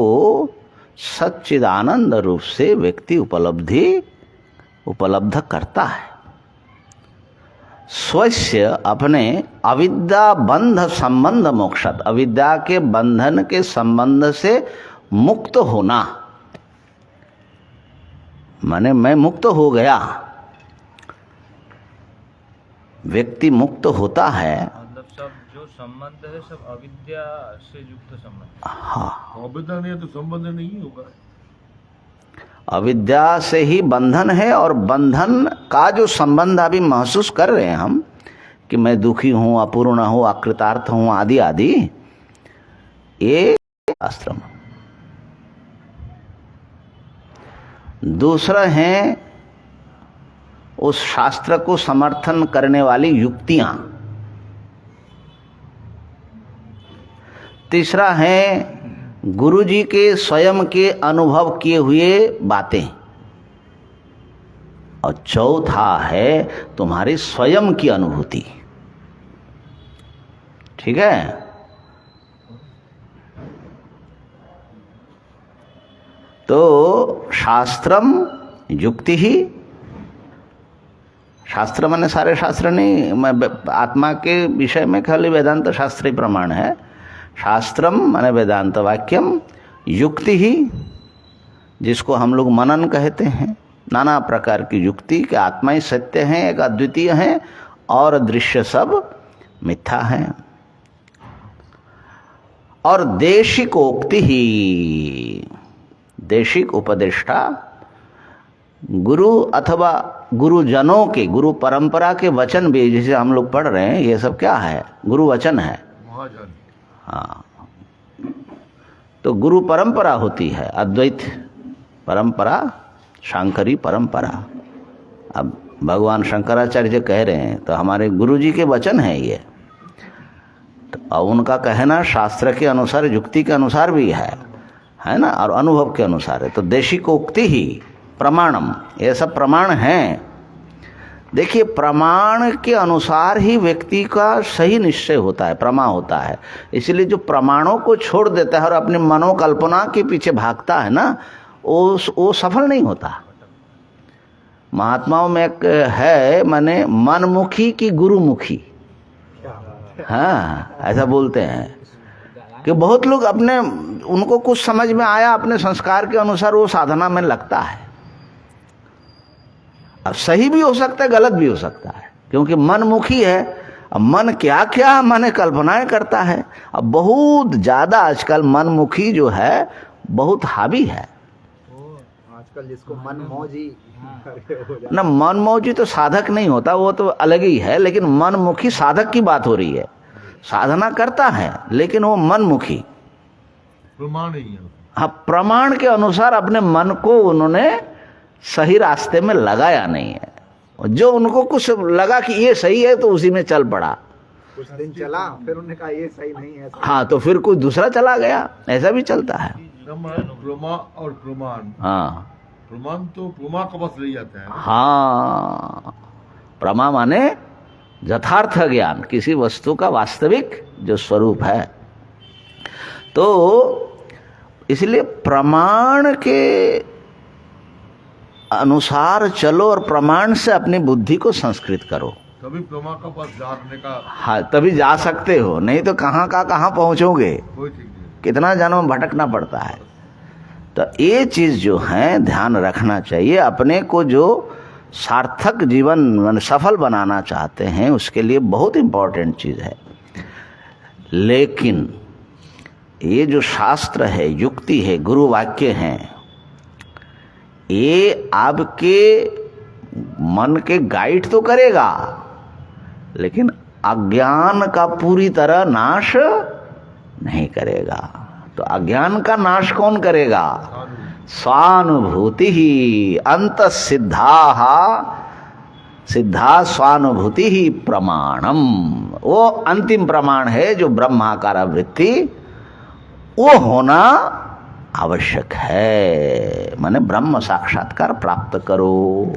सच्चिदानंद रूप से व्यक्ति उपलब्ध करता है। स्वस्य अपने अविद्या बंध संबंध मोक्षत, अविद्या के बंधन के संबंध से मुक्त होना, माने मैं मुक्त हो गया। व्यक्ति मुक्त होता है, मतलब सब जो संबंध है सब अविद्या से युक्त संबंध। हाँ, अविद्या नहीं है तो संबंध नहीं होगा। अविद्या से ही बंधन है और बंधन का जो संबंध अभी महसूस कर रहे हैं हम कि मैं दुखी हूं, अपूर्ण हूं, अकृतार्थ हूं आदि आदि, ये शास्त्र। दूसरा है उस शास्त्र को समर्थन करने वाली युक्तियां। तीसरा है गुरु जी के स्वयं के अनुभव किए हुए बातें। और चौथा है तुम्हारी स्वयं की अनुभूति। ठीक है। तो शास्त्रम युक्ति ही, शास्त्र माने सारे शास्त्र नहीं, आत्मा के विषय में खाली वेदांत शास्त्र ही प्रमाण है। शास्त्रम माने वेदांत वाक्यम, युक्ति ही जिसको हम लोग मनन कहते हैं, नाना प्रकार की युक्ति कि आत्मा ही सत्य है, एक अद्वितीय है और दृश्य सब मिथ्या है। और देशिकोक्ति ही, देशिक उपदेष्टा गुरु अथवा गुरुजनों के, गुरु परंपरा के वचन भी जिसे हम लोग पढ़ रहे हैं, ये सब क्या है? गुरु वचन है। महाजन। हाँ, तो गुरु परंपरा होती है, अद्वैत परंपरा, शांकरी परंपरा। अब भगवान शंकराचार्य कह रहे हैं तो हमारे गुरु जी के वचन है ये। तो उनका कहना शास्त्र के अनुसार, युक्ति के अनुसार भी है ना, और अनुभव के अनुसार है। तो देशिकोक्ति ही प्रमाणम, ये सब प्रमाण हैं। देखिए, प्रमाण के अनुसार ही व्यक्ति का सही निश्चय होता है, प्रमा होता है। इसलिए जो प्रमाणों को छोड़ देता है और अपनी मनोकल्पना के पीछे भागता है ना, वो सफल नहीं होता। महात्माओं में एक है, माने मनमुखी की गुरुमुखी। हाँ, ऐसा बोलते हैं कि बहुत लोग अपने, उनको कुछ समझ में आया, अपने संस्कार के अनुसार वो साधना में लगता है। अब सही भी हो सकता है, गलत भी हो सकता है, क्योंकि मनमुखी है। अब मन क्या क्या माने कल्पनाएं करता है। अब बहुत ज़्यादा आजकल मनमुखी जो है बहुत हावी है। आजकल जिसको मन मौजी करके हो जाए। ना मनमौजी तो साधक नहीं होता, वो तो अलग ही है, लेकिन मनमुखी साधक की बात हो रही है। साधना करता है लेकिन वो मनमुखी, प्रमाण ही है। हाँ, प्रमाण के अनुसार अपने मन को उन्होंने सही रास्ते में लगाया नहीं है। जो उनको कुछ लगा कि ये सही है तो उसी में चल पड़ा, कुछ दिन चला फिर उन्होंने कहा ये सही नहीं है। हाँ, तो फिर कोई दूसरा चला गया, ऐसा भी चलता है। प्रमा और प्रमाण, हाँ प्रमाण तो प्रमा का बस ले जाता है। हाँ, प्रमा माने यथार्थ ज्ञान, किसी वस्तु का वास्तविक जो स्वरूप है। तो इसलिए प्रमाण के अनुसार चलो और प्रमाण से अपनी बुद्धि को संस्कृत करो, तभी प्रमा का पास जाने का हाँ, तभी जा सकते हो, नहीं तो कहाँ का कहाँ पहुंचोगे, कोई ठीक नहीं। कितना जन्म भटकना पड़ता है। तो ये चीज जो है ध्यान रखना चाहिए। अपने को जो सार्थक जीवन सफल बनाना चाहते हैं उसके लिए बहुत इंपॉर्टेंट चीज है। लेकिन ये जो शास्त्र है, युक्ति है, गुरु वाक्य हैं, ये आपके मन के गाइड तो करेगा लेकिन अज्ञान का पूरी तरह नाश नहीं करेगा। तो अज्ञान का नाश कौन करेगा? स्वानुभूति ही अंत सिद्धा स्वानुभूति ही प्रमाणम। वो अंतिम प्रमाण है जो ब्रह्माकार वृत्ति, वो होना आवश्यक है। माने ब्रह्म साक्षात्कार प्राप्त करो।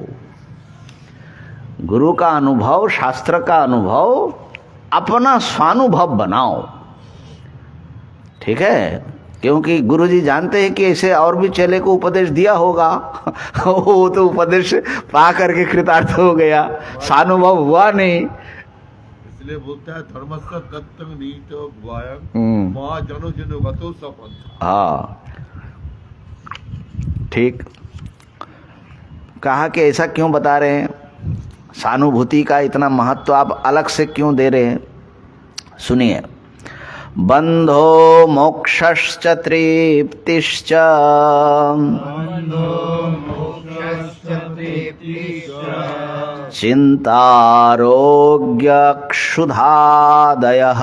गुरु का अनुभव, शास्त्र का अनुभव अपना स्वानुभव बनाओ, ठीक है? क्योंकि गुरु जी जानते हैं कि ऐसे और भी चेले को उपदेश दिया होगा वो तो उपदेश पा करके कृतार्थ हो गया, स्वानुभव हुआ नहीं। इसलिए बोलता है धर्मस्य दत्तं नीतो गुहायं महाजनो जनो गतो सपंथ। हाँ, ठीक कहा कि ऐसा क्यों बता रहे हैं, सहानुभूति का इतना महत्व आप अलग से क्यों दे रहे हैं? सुनिए। बंधो मोक्षश्च तृप्तिश्च चिंतारोग्य क्षुधादयः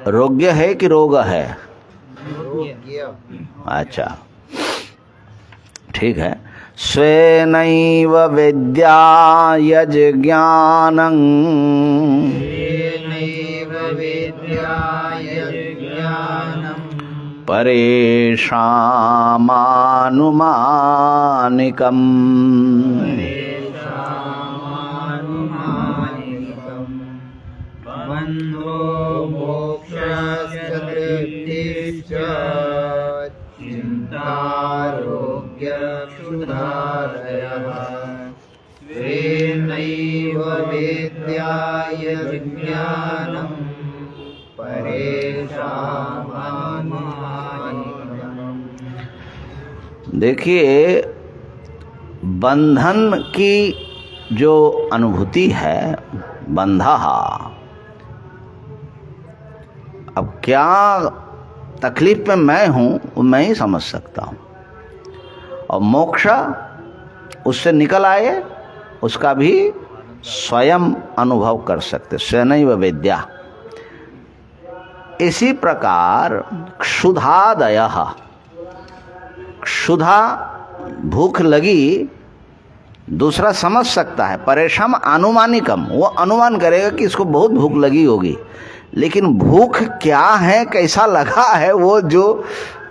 रोग्य है कि रोग है? अच्छा, ठीक है। स्वेनैव विद्या यज्ञानं परेषामानुमानिकम् बन्धो मोक्षस्य तृप्तिश्च चिन्तारोग्यक्षुधादयः स्वेनैव विद्या यज्ञानं परेषामानुमानिकम्। देखिए, बंधन की जो अनुभूति है, बंधा, अब क्या तकलीफ में मैं हूं वो मैं ही समझ सकता हूं, और मोक्ष उससे निकल आए उसका भी स्वयं अनुभव कर सकते, स्वयं विद्या। इसी प्रकार क्षुधादयः, क्षुधा भूख लगी, दूसरा समझ सकता है, परेशान अनुमानिकम, वो अनुमान करेगा कि इसको बहुत भूख लगी होगी, लेकिन भूख क्या है, कैसा लगा है, वो जो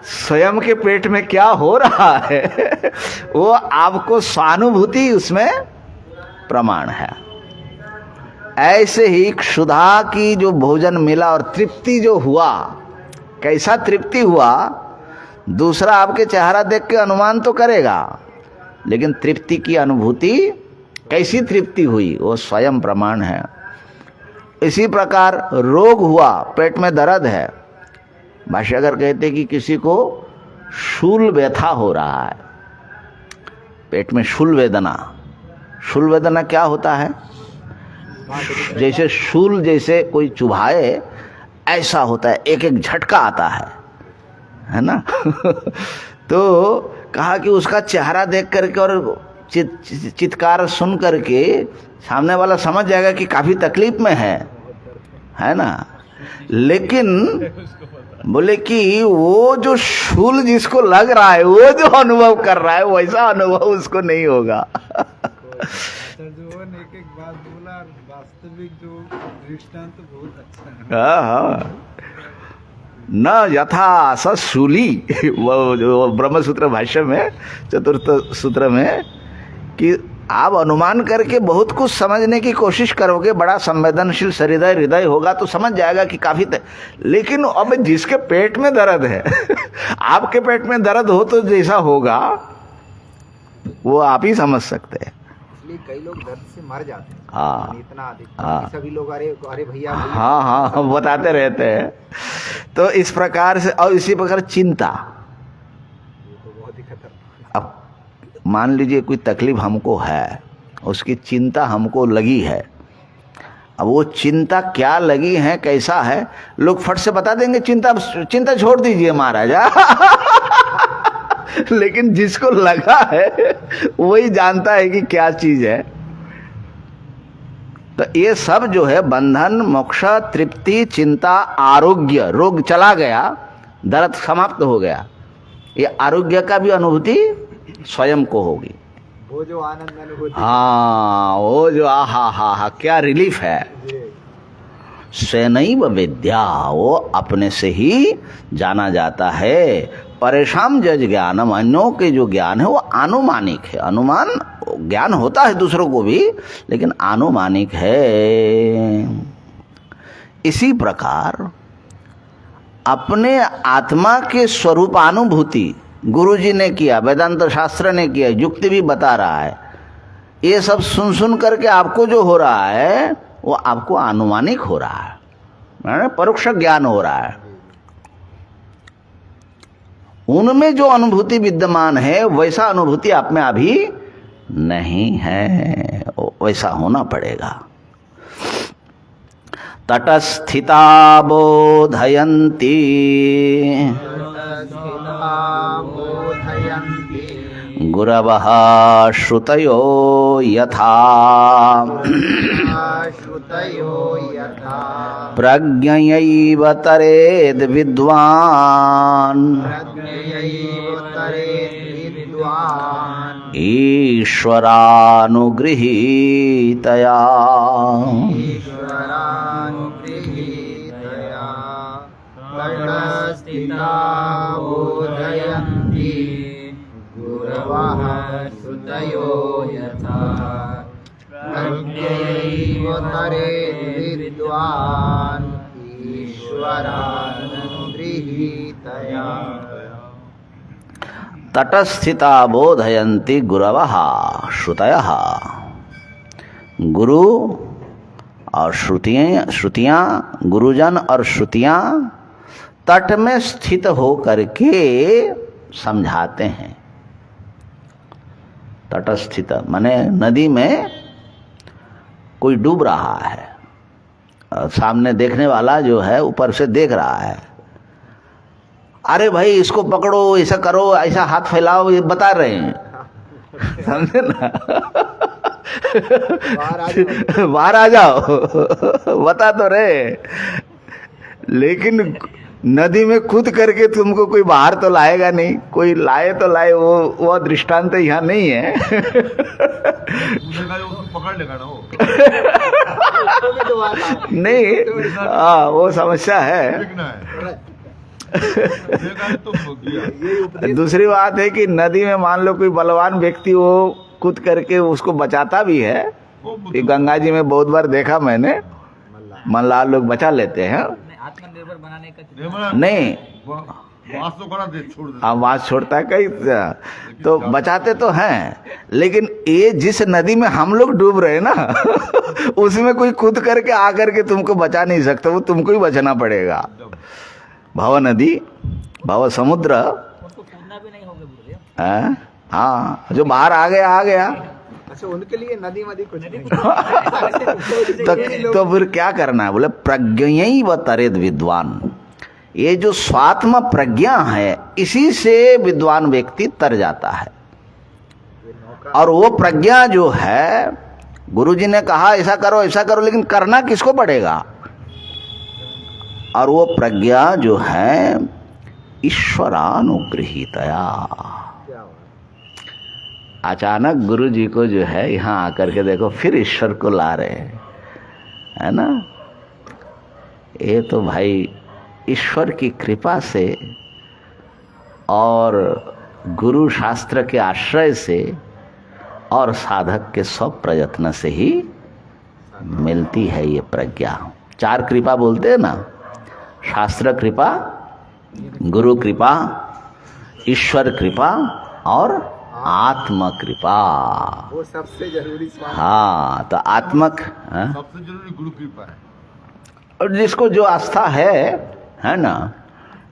स्वयं के पेट में क्या हो रहा है वो आपको स्वानुभूति उसमें प्रमाण है। ऐसे ही क्षुधा की जो भोजन मिला और तृप्ति जो हुआ, कैसा तृप्ति हुआ, दूसरा आपके चेहरा देख के अनुमान तो करेगा, लेकिन तृप्ति की अनुभूति, कैसी तृप्ति हुई, वो स्वयं प्रमाण है। इसी प्रकार रोग हुआ, पेट में दर्द है, भाष्यकार कहते कि किसी को शूल व्यथा हो रहा है, पेट में शूल वेदना। शूल वेदना क्या होता है? जैसे शूल जैसे कोई चुभाए ऐसा होता है, एक एक झटका आता है ना। तो कहा कि उसका चेहरा देख करके और चित्कार सुन करके सामने वाला समझ जाएगा कि काफी तकलीफ में है ना। लेकिन बोले कि वो जो शूल जिसको लग रहा है, वो जो अनुभव कर रहा है, वैसा अनुभव उसको नहीं होगा। जो एक एक बात बोला, वास्तविक जो दृष्टांत तो बहुत अच्छा है। हाँ, न यथा स शूली, वो जो ब्रह्मसूत्र भाष्य में चतुर्थ सूत्र में, कि आप अनुमान करके बहुत कुछ समझने की कोशिश करोगे, बड़ा संवेदनशील हृदय होगा तो समझ जाएगा कि काफी लेकिन अब जिसके पेट में दर्द है आपके पेट में दर्द हो तो जैसा होगा वो आप ही समझ सकते हैं। इसलिए कई लोग दर्द से मर जाते हैं। हाँ, इतना अधिक हाँ, सभी लोग अरे अरे भैया हाँ हाँ बताते रहते हैं। तो इस प्रकार से, और इसी प्रकार चिंता, ये तो बहुत ही खतरनाक। अब मान लीजिए कोई तकलीफ हमको है, उसकी चिंता हमको लगी है, अब वो चिंता क्या लगी है, कैसा है, लोग फट से बता देंगे चिंता छोड़ दीजिए महाराजा। लेकिन जिसको लगा है वही जानता है कि क्या चीज है। तो ये सब जो है बंधन, मोक्ष, तृप्ति, चिंता, आरोग्य, रोग चला गया, दर्द समाप्त हो गया, ये आरोग्य का भी अनुभूति स्वयं को होगी। वो जो आनंद अनुभूति, हाँ, वो जो हा क्या रिलीफ है। स्वयं विद्या, वो अपने से ही जाना जाता है। परेशान जज ज्ञानम, अन्यों के जो ज्ञान है वो आनुमानिक है। अनुमान ज्ञान होता है दूसरों को भी, लेकिन आनुमानिक है। इसी प्रकार अपने आत्मा के स्वरूपानुभूति गुरुजी ने किया, वेदांत शास्त्र ने किया, युक्ति भी बता रहा है। ये सब सुन सुन करके आपको जो हो रहा है वो आपको आनुमानिक हो रहा है, परोक्ष ज्ञान हो रहा है। उनमें जो अनुभूति विद्यमान है वैसा अनुभूति आप में अभी नहीं है, वैसा होना पड़ेगा। तटस्थिता बोधयन्ति गुरवः श्रुतयो यथा प्रज्ञयैव तरेद् विद्वान् ईश्वरानुगृहीतया। तटस्थिता बोधयन्ति गुरवः श्रुतयः। गुरु और श्रुतियाँ, गुरुजन और श्रुतियाँ तट में स्थित हो करके समझाते हैं। तटस्थित माने नदी में कोई डूब रहा है, सामने देखने वाला जो है ऊपर से देख रहा है, अरे भाई इसको पकड़ो, ऐसा करो, ऐसा हाथ फैलाओ, ये बता रहे हैं, समझे ना। बाहर आ जाओ, बता तो रहे। लेकिन नदी में कूद करके तुमको कोई बाहर तो लाएगा नहीं, कोई लाए तो लाए, वो दृष्टांत यहाँ नहीं है। पकड़ लेगा ना वो। नहीं, हाँ वो समस्या है। दूसरी बात है कि नदी में मान लो कोई बलवान व्यक्ति वो कूद करके उसको बचाता भी है। ये गंगा जी में बहुत बार देखा मैंने, मल्लाह लोग बचा लेते हैं। आत्मनिर्भर बनाने का नहीं, वास तो बड़ा दे छोड़ देता। वास छोड़ता है कई, तो बचाते तो हैं, लेकिन ये जिस नदी में हम लोग डूब रहे हैं ना, उसमें कोई कूद करके आकर के तुमको बचा नहीं सकता, वो तुमको ही बचना पड़ेगा। भव नदी, भव समुद्र, उनको कूदना भी नहीं होगा। हाँ, जो बाहर आ गया आ गया, अच्छा, उनके लिए नदी मदी कुछ नहीं। तो फिर क्या करना है? बोले प्रज्ञयैव तरेद विद्वान। ये जो स्वात्म प्रज्ञा है इसी से विद्वान व्यक्ति तर जाता है। और वो प्रज्ञा जो है, गुरुजी ने कहा ऐसा करो, लेकिन करना किसको पड़ेगा? और वो प्रज्ञा जो है ईश्वरानुगृहीतया। अचानक गुरु जी को जो है यहाँ आकर के देखो फिर ईश्वर को ला रहे हैं, है ना। ये तो भाई ईश्वर की कृपा से और गुरु शास्त्र के आश्रय से और साधक के सब प्रयत्न से ही मिलती है ये प्रज्ञा। 4 कृपा बोलते हैं ना, शास्त्र कृपा, गुरु कृपा, ईश्वर कृपा और आत्म कृपा। वो सबसे जरूरी स्वामी। हाँ, तो आत्मक सबसे जरूरी गुरु कृपा है। और जिसको जो आस्था है ना,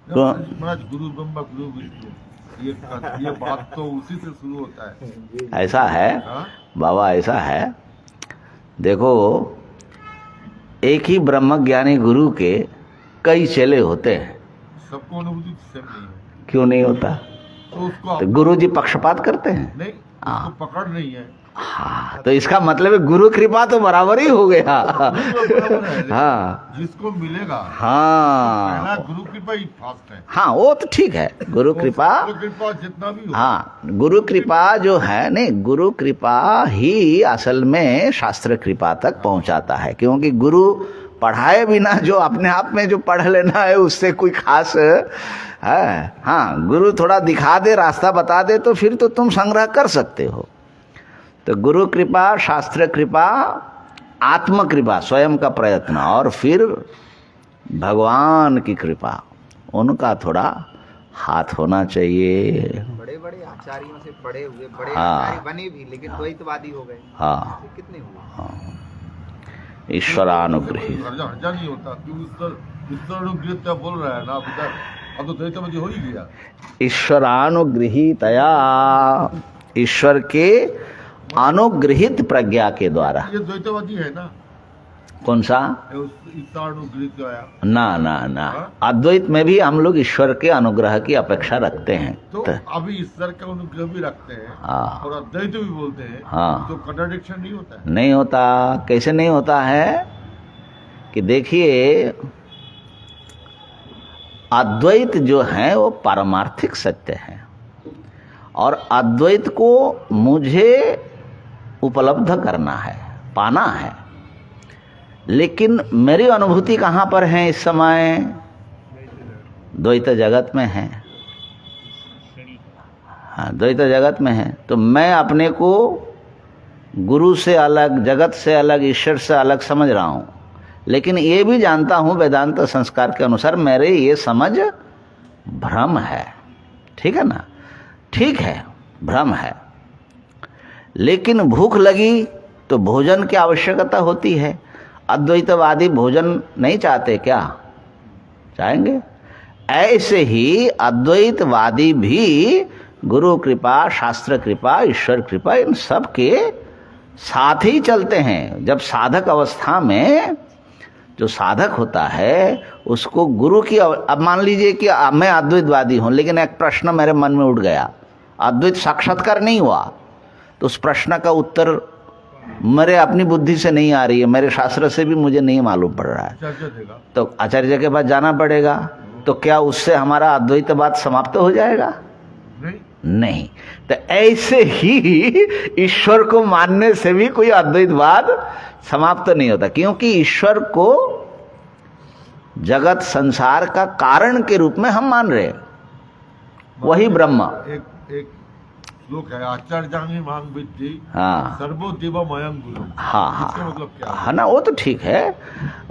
तो महाराज गुरु ब्रह्मा गुरु विष्णु, ये बात तो उसी से शुरू होता है। ऐसा है हाँ? बाबा, ऐसा है। देखो, एक ही ब्रह्म ज्ञानी गुरु के कई चेले होते हैं। सबको अनुभूति सेम नहीं है। क्यों नहीं होता? तो उसको तो गुरु जी पक्षपात करते हैं? नहीं, उसको पकड़ नहीं है। हाँ, तो इसका मतलब है गुरु कृपा तो बराबर ही हो गया। हाँ जिसको मिलेगा, हाँ पहला गुरु कृपा ही फास्ट है। हाँ, वो तो ठीक है। गुरु कृपा, जितना भी हो, हाँ, गुरु कृपा जो है, नहीं, गुरु कृपा ही असल में शास्त्र कृपा तक पहुंचाता है। क्योंकि गुरु पढ़ाए बिना जो अपने आप में जो पढ़ लेना है उससे कोई खास है। हाँ, गुरु थोड़ा दिखा दे, रास्ता बता दे, तो फिर तो तुम संग्रह कर सकते हो। तो गुरु कृपा, शास्त्र कृपा, आत्म कृपा, स्वयं का प्रयत्न, और फिर भगवान की कृपा, उनका थोड़ा हाथ होना चाहिए। बड़े बड़े आचार्यों से पढ़े हुए बड़े हाँ। आचार्य बने भी, लेकिन द्वैतवादी हो गए। हाँ, तो कितने हुए? हाँ, ईश्वरानुग्रही। हर्जा नहीं होता क्योंकि ईश्वर अनुग्रह बोल रहा है ना, अब तो द्वैतवादी हो ही गया। ईश्वरानुगृहीतया, ईश्वर के अनुग्रहित प्रज्ञा के द्वारा। ये द्वैतवादी है ना। कौन सा? ईश्वर अनुग्रहित आया ना, अद्वैत में भी हम लोग ईश्वर के अनुग्रह की अपेक्षा रखते हैं। तो अभी ईश्वर का अनुग्रह भी रखते हैं। हाँ। और अद्वैत भी बोलते हैं। हाँ। तो कंट्राडिक्शन नहीं होता है? नहीं होता। कैसे नहीं होता है कि देखिए, अद्वैत जो है वो पारमार्थिक सत्य है, और अद्वैत को मुझे उपलब्ध करना है, पाना है। लेकिन मेरी अनुभूति कहाँ पर है इस समय? द्वैत जगत में है। हाँ, द्वैत जगत में है। तो मैं अपने को गुरु से अलग, जगत से अलग, ईश्वर से अलग समझ रहा हूँ। लेकिन ये भी जानता हूँ वेदांत संस्कार के अनुसार मेरे ये समझ भ्रम है। ठीक है ना? ठीक है, भ्रम है। लेकिन भूख लगी तो भोजन की आवश्यकता होती है। अद्वैतवादी भोजन नहीं चाहते क्या? चाहेंगे। ऐसे ही अद्वैतवादी भी गुरु कृपा, शास्त्र कृपा, ईश्वर कृपा, इन सब के साथ ही चलते हैं। जब साधक अवस्था में जो साधक होता है उसको गुरु की, अब मान लीजिए कि मैं अद्वैतवादी हूँ, लेकिन एक प्रश्न मेरे मन में उठ गया, अद्वैत साक्षात्कार नहीं हुआ, तो उस प्रश्न का उत्तर मेरे अपनी बुद्धि से नहीं आ रही है, मेरे शास्त्र से भी मुझे नहीं मालूम पड़ रहा है, तो आचार्य के पास जाना पड़ेगा। तो क्या उससे हमारा अद्वैतवाद समाप्त हो जाएगा? नहीं। तो ऐसे ही ईश्वर को मानने से भी कोई अद्वैतवाद समाप्त नहीं होता, क्योंकि ईश्वर को जगत संसार का कारण के रूप में हम मान रहे हैं, वही ब्रह्म। एक श्लोक है, आचार्याणि मां विद्धि हाँ, सर्वदेवमयं गुरु। हाँ हाँ, इसका मतलब क्या है? हाँ ना, वो तो ठीक है,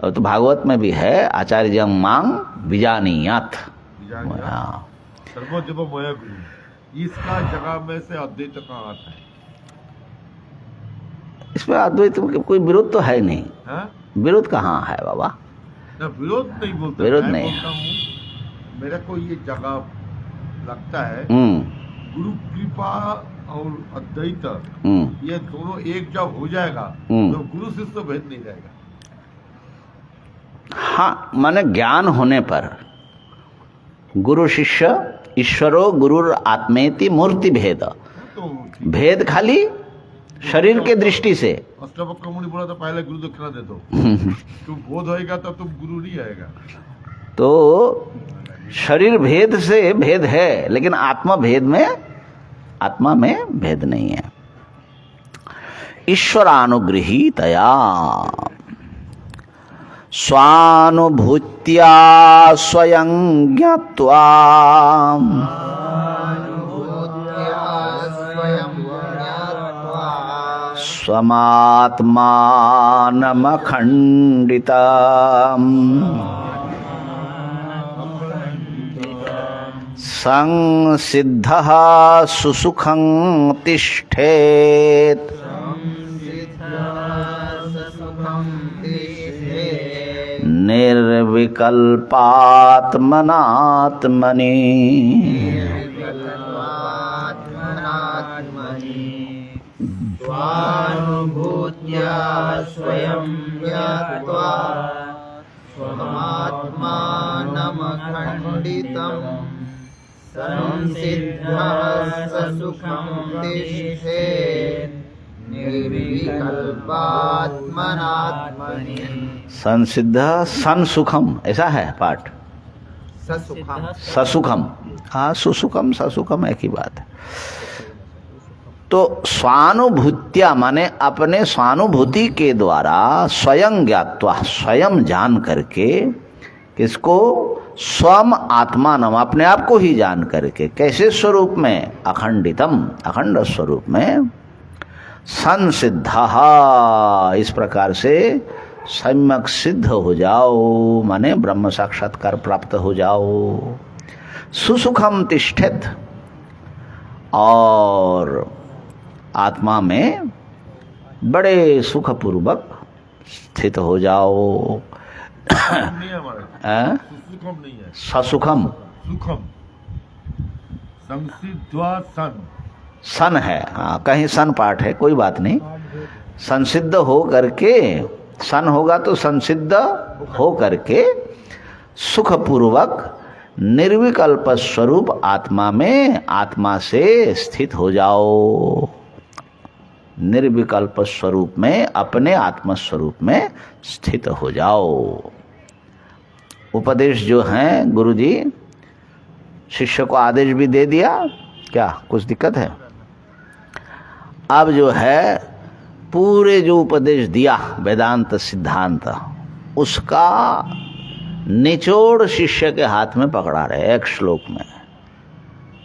वो तो भागवत में भी है, आचार्यं मां विजानीयात। हाँ, सर्वदेवमय गुरु। इसका जगह में से अद्वैत कहाँ आता है? इसमें अद्वैत में कोई विरोध तो है नहीं। हाँ? विरोध कहाँ है बाबा? ना, विरोध नहीं बोलता, विरोध मैं नहीं। बोलता हूँ, मेरे को ये जगह लगता है हम्म, गुरु कृपा और अद्वैत, ये दोनों एक जब हो जाएगा तो गुरु शिष्य भेद नहीं रहेगा। हाँ, माने ज्ञान होने पर गुरु शिष्य ईश्वरो गुरुर आत्मेति मूर्ति भेद, तो भेद खाली शरीर के दृष्टि से। अष्टावक्र मुनि बोला था पहले गुरु दक्षिणा दे दो, तुम बोध होएगा तब तुम गुरु नहीं आएगा। तो शरीर भेद से भेद है, लेकिन आत्मा में भेद नहीं है। ईश्वरानुगृहीतया स्वानुभूत्या स्वयं ज्ञात्वा स्वमात्मानमखण्डितम् संसिद्धः सुसुखं तिष्ठेत् निर्विकल्पात्मनात्मनि स्वानुभूत्या स्वयं ज्ञात्वा स्वमात्मानमखण्डितम् संसिद्धः ससुखं तिष्ठेत् निर्विकल्पात्मनात्मनि। संसिद्ध सन सुखम, ऐसा है पाठ। ससुखम, ससुखम, हाँ, सुसुखम ससुखम एक ही बात है। तो स्वानुभूत्या माने अपने स्वानुभूति के द्वारा स्वयं ज्ञात्वा, स्वयं जान करके, किसको? स्वम आत्मानम, अपने आप को ही जान करके। कैसे स्वरूप में? अखंडितम, अखंड स्वरूप में। संसिद्धा, इस प्रकार से सम्यक सिद्ध हो जाओ, माने ब्रह्म साक्षात्कार प्राप्त हो जाओ। सुसुखम तिष्ठित, और आत्मा में बड़े सुखपूर्वक स्थित हो जाओ। नहीं है हमारे, सुसुखम नहीं है, ससुखम, सुखम। संसिद्ध्वा सन, सन है, हाँ, कहीं सन पाठ है, कोई बात नहीं। संसिद्ध हो करके, सन होगा तो संसिद्ध हो करके सुखपूर्वक निर्विकल्प स्वरूप आत्मा में, आत्मा से स्थित हो जाओ। निर्विकल्प स्वरूप में, अपने आत्म स्वरूप में स्थित हो जाओ। उपदेश जो हैं गुरुजी, शिष्य को आदेश भी दे दिया, क्या कुछ दिक्कत है? अब जो है पूरे जो उपदेश दिया वेदांत सिद्धांत, उसका निचोड़ शिष्य के हाथ में पकड़ा रहे एक श्लोक में।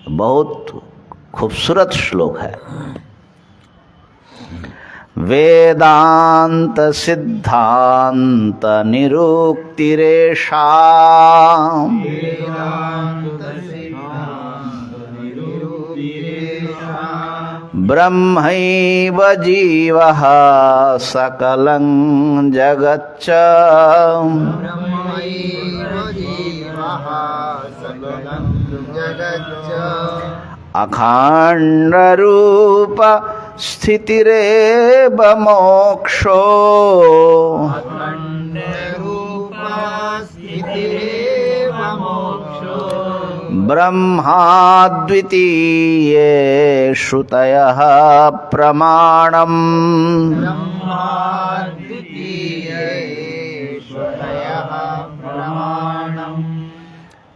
बहुत खूबसूरत श्लोक है। वेदांत सिद्धांत निरुक्तिरेषा ब्रह्मैव जीवः सकलं जगच्च अखंड रूप स्थितिरेव मोक्षो ब्रह्माद्वितीये श्रुतयः प्रमाणम्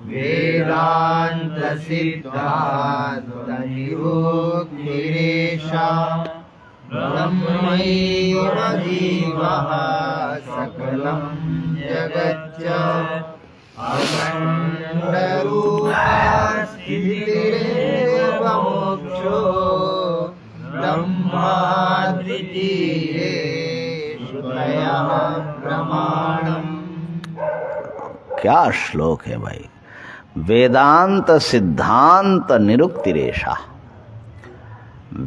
वेदांत सिद्धांत निरुक्तिरेषा ब्रह्मैव जीवः सकलं जगच्च अखण्डरूपस्थितिरेव मोक्षो ब्रह्माद्वितीये श्रुतयः प्रमाणम्। क्या श्लोक है भाई। वेदांत सिद्धांत निरुक्तिरेषा,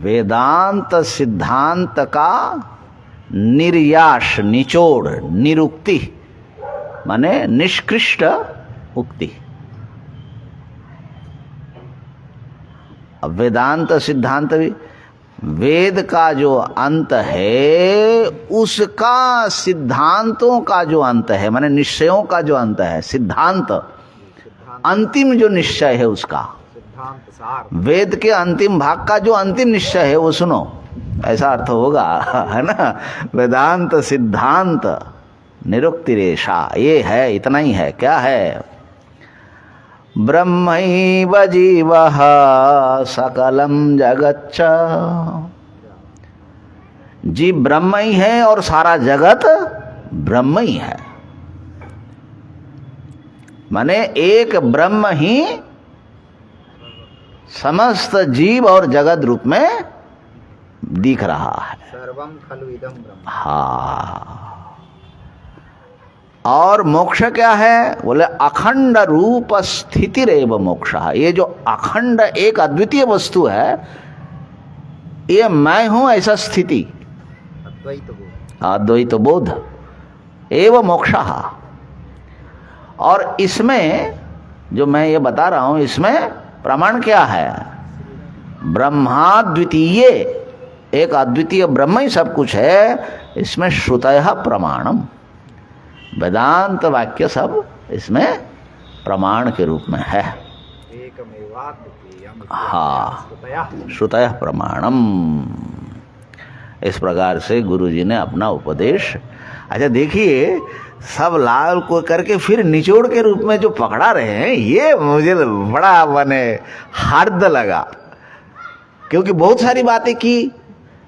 वेदांत सिद्धांत का निर्यास, निचोड़, निरुक्ति माने निष्कृष्ट उक्ति। अब वेदांत सिद्धांत भी वेद का जो अंत है उसका सिद्धांतों का जो अंत है, माने निश्चयों का जो अंत है, सिद्धांत अंतिम जो निश्चय है उसका, सिद्धांत सार। वेद वेद के अंतिम भाग का जो अंतिम निश्चय है वो सुनो, ऐसा अर्थ होगा, है ना। वेदांत सिद्धांत निरुक्तिरेषा, ये है, इतना ही है। क्या है? ब्रह्मैव जीवः सकलम जगच्च, जीव ब्रह्म ही है और सारा जगत ब्रह्म ही है। माने एक ब्रह्म ही समस्त जीव और जगत रूप में दिख रहा है। सर्वम खलु इदं ब्रह्म। हाँ, और मोक्ष क्या है? बोले अखंड रूप स्थितिरेव मोक्ष। ये जो अखंड एक अद्वितीय वस्तु है, ये मैं हूं ऐसा स्थिति, अद्वैत बोध। अद्वैत बोध एवं मोक्ष। और इसमें जो मैं ये बता रहा हूं, इसमें प्रमाण क्या है? ब्रह्माद्वितीय, एक अद्वितीय ब्रह्म ही सब कुछ है। इसमें श्रुतयः प्रमाणम, वेदांत वाक्य सब इसमें प्रमाण के रूप में है। एकमेवाद्वितीयम्। हाँ, श्रुतयः। श्रुतयः प्रमाणम। इस प्रकार से गुरु जी ने अपना उपदेश, अच्छा देखिए, सब लाल को करके फिर निचोड़ के रूप में जो पकड़ा रहे हैं, ये मुझे बड़ा माने हार्द लगा, क्योंकि बहुत सारी बातें की,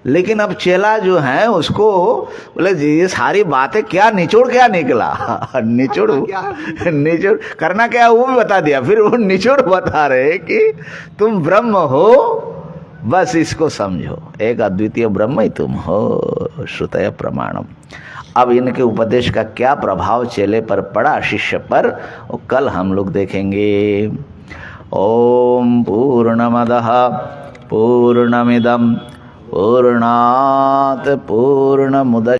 लेकिन अब चेला जो है उसको बोले जी ये सारी बातें क्या निचोड़ क्या निकला। निचोड़ करना क्या वो भी बता दिया, फिर वो निचोड़ बता रहे कि तुम ब्रह्म हो, बस इसको समझो, एक अद्वितीय ब्रह्म ही तुम हो, श्रुतय प्रमाणम। अब इनके उपदेश का क्या प्रभाव चेले पर पड़ा, शिष्य पर, वो कल हम लोग देखेंगे। ओम पूर्णमदः पूर्णमिदं पूर्णात् पूर्णमुदच्यते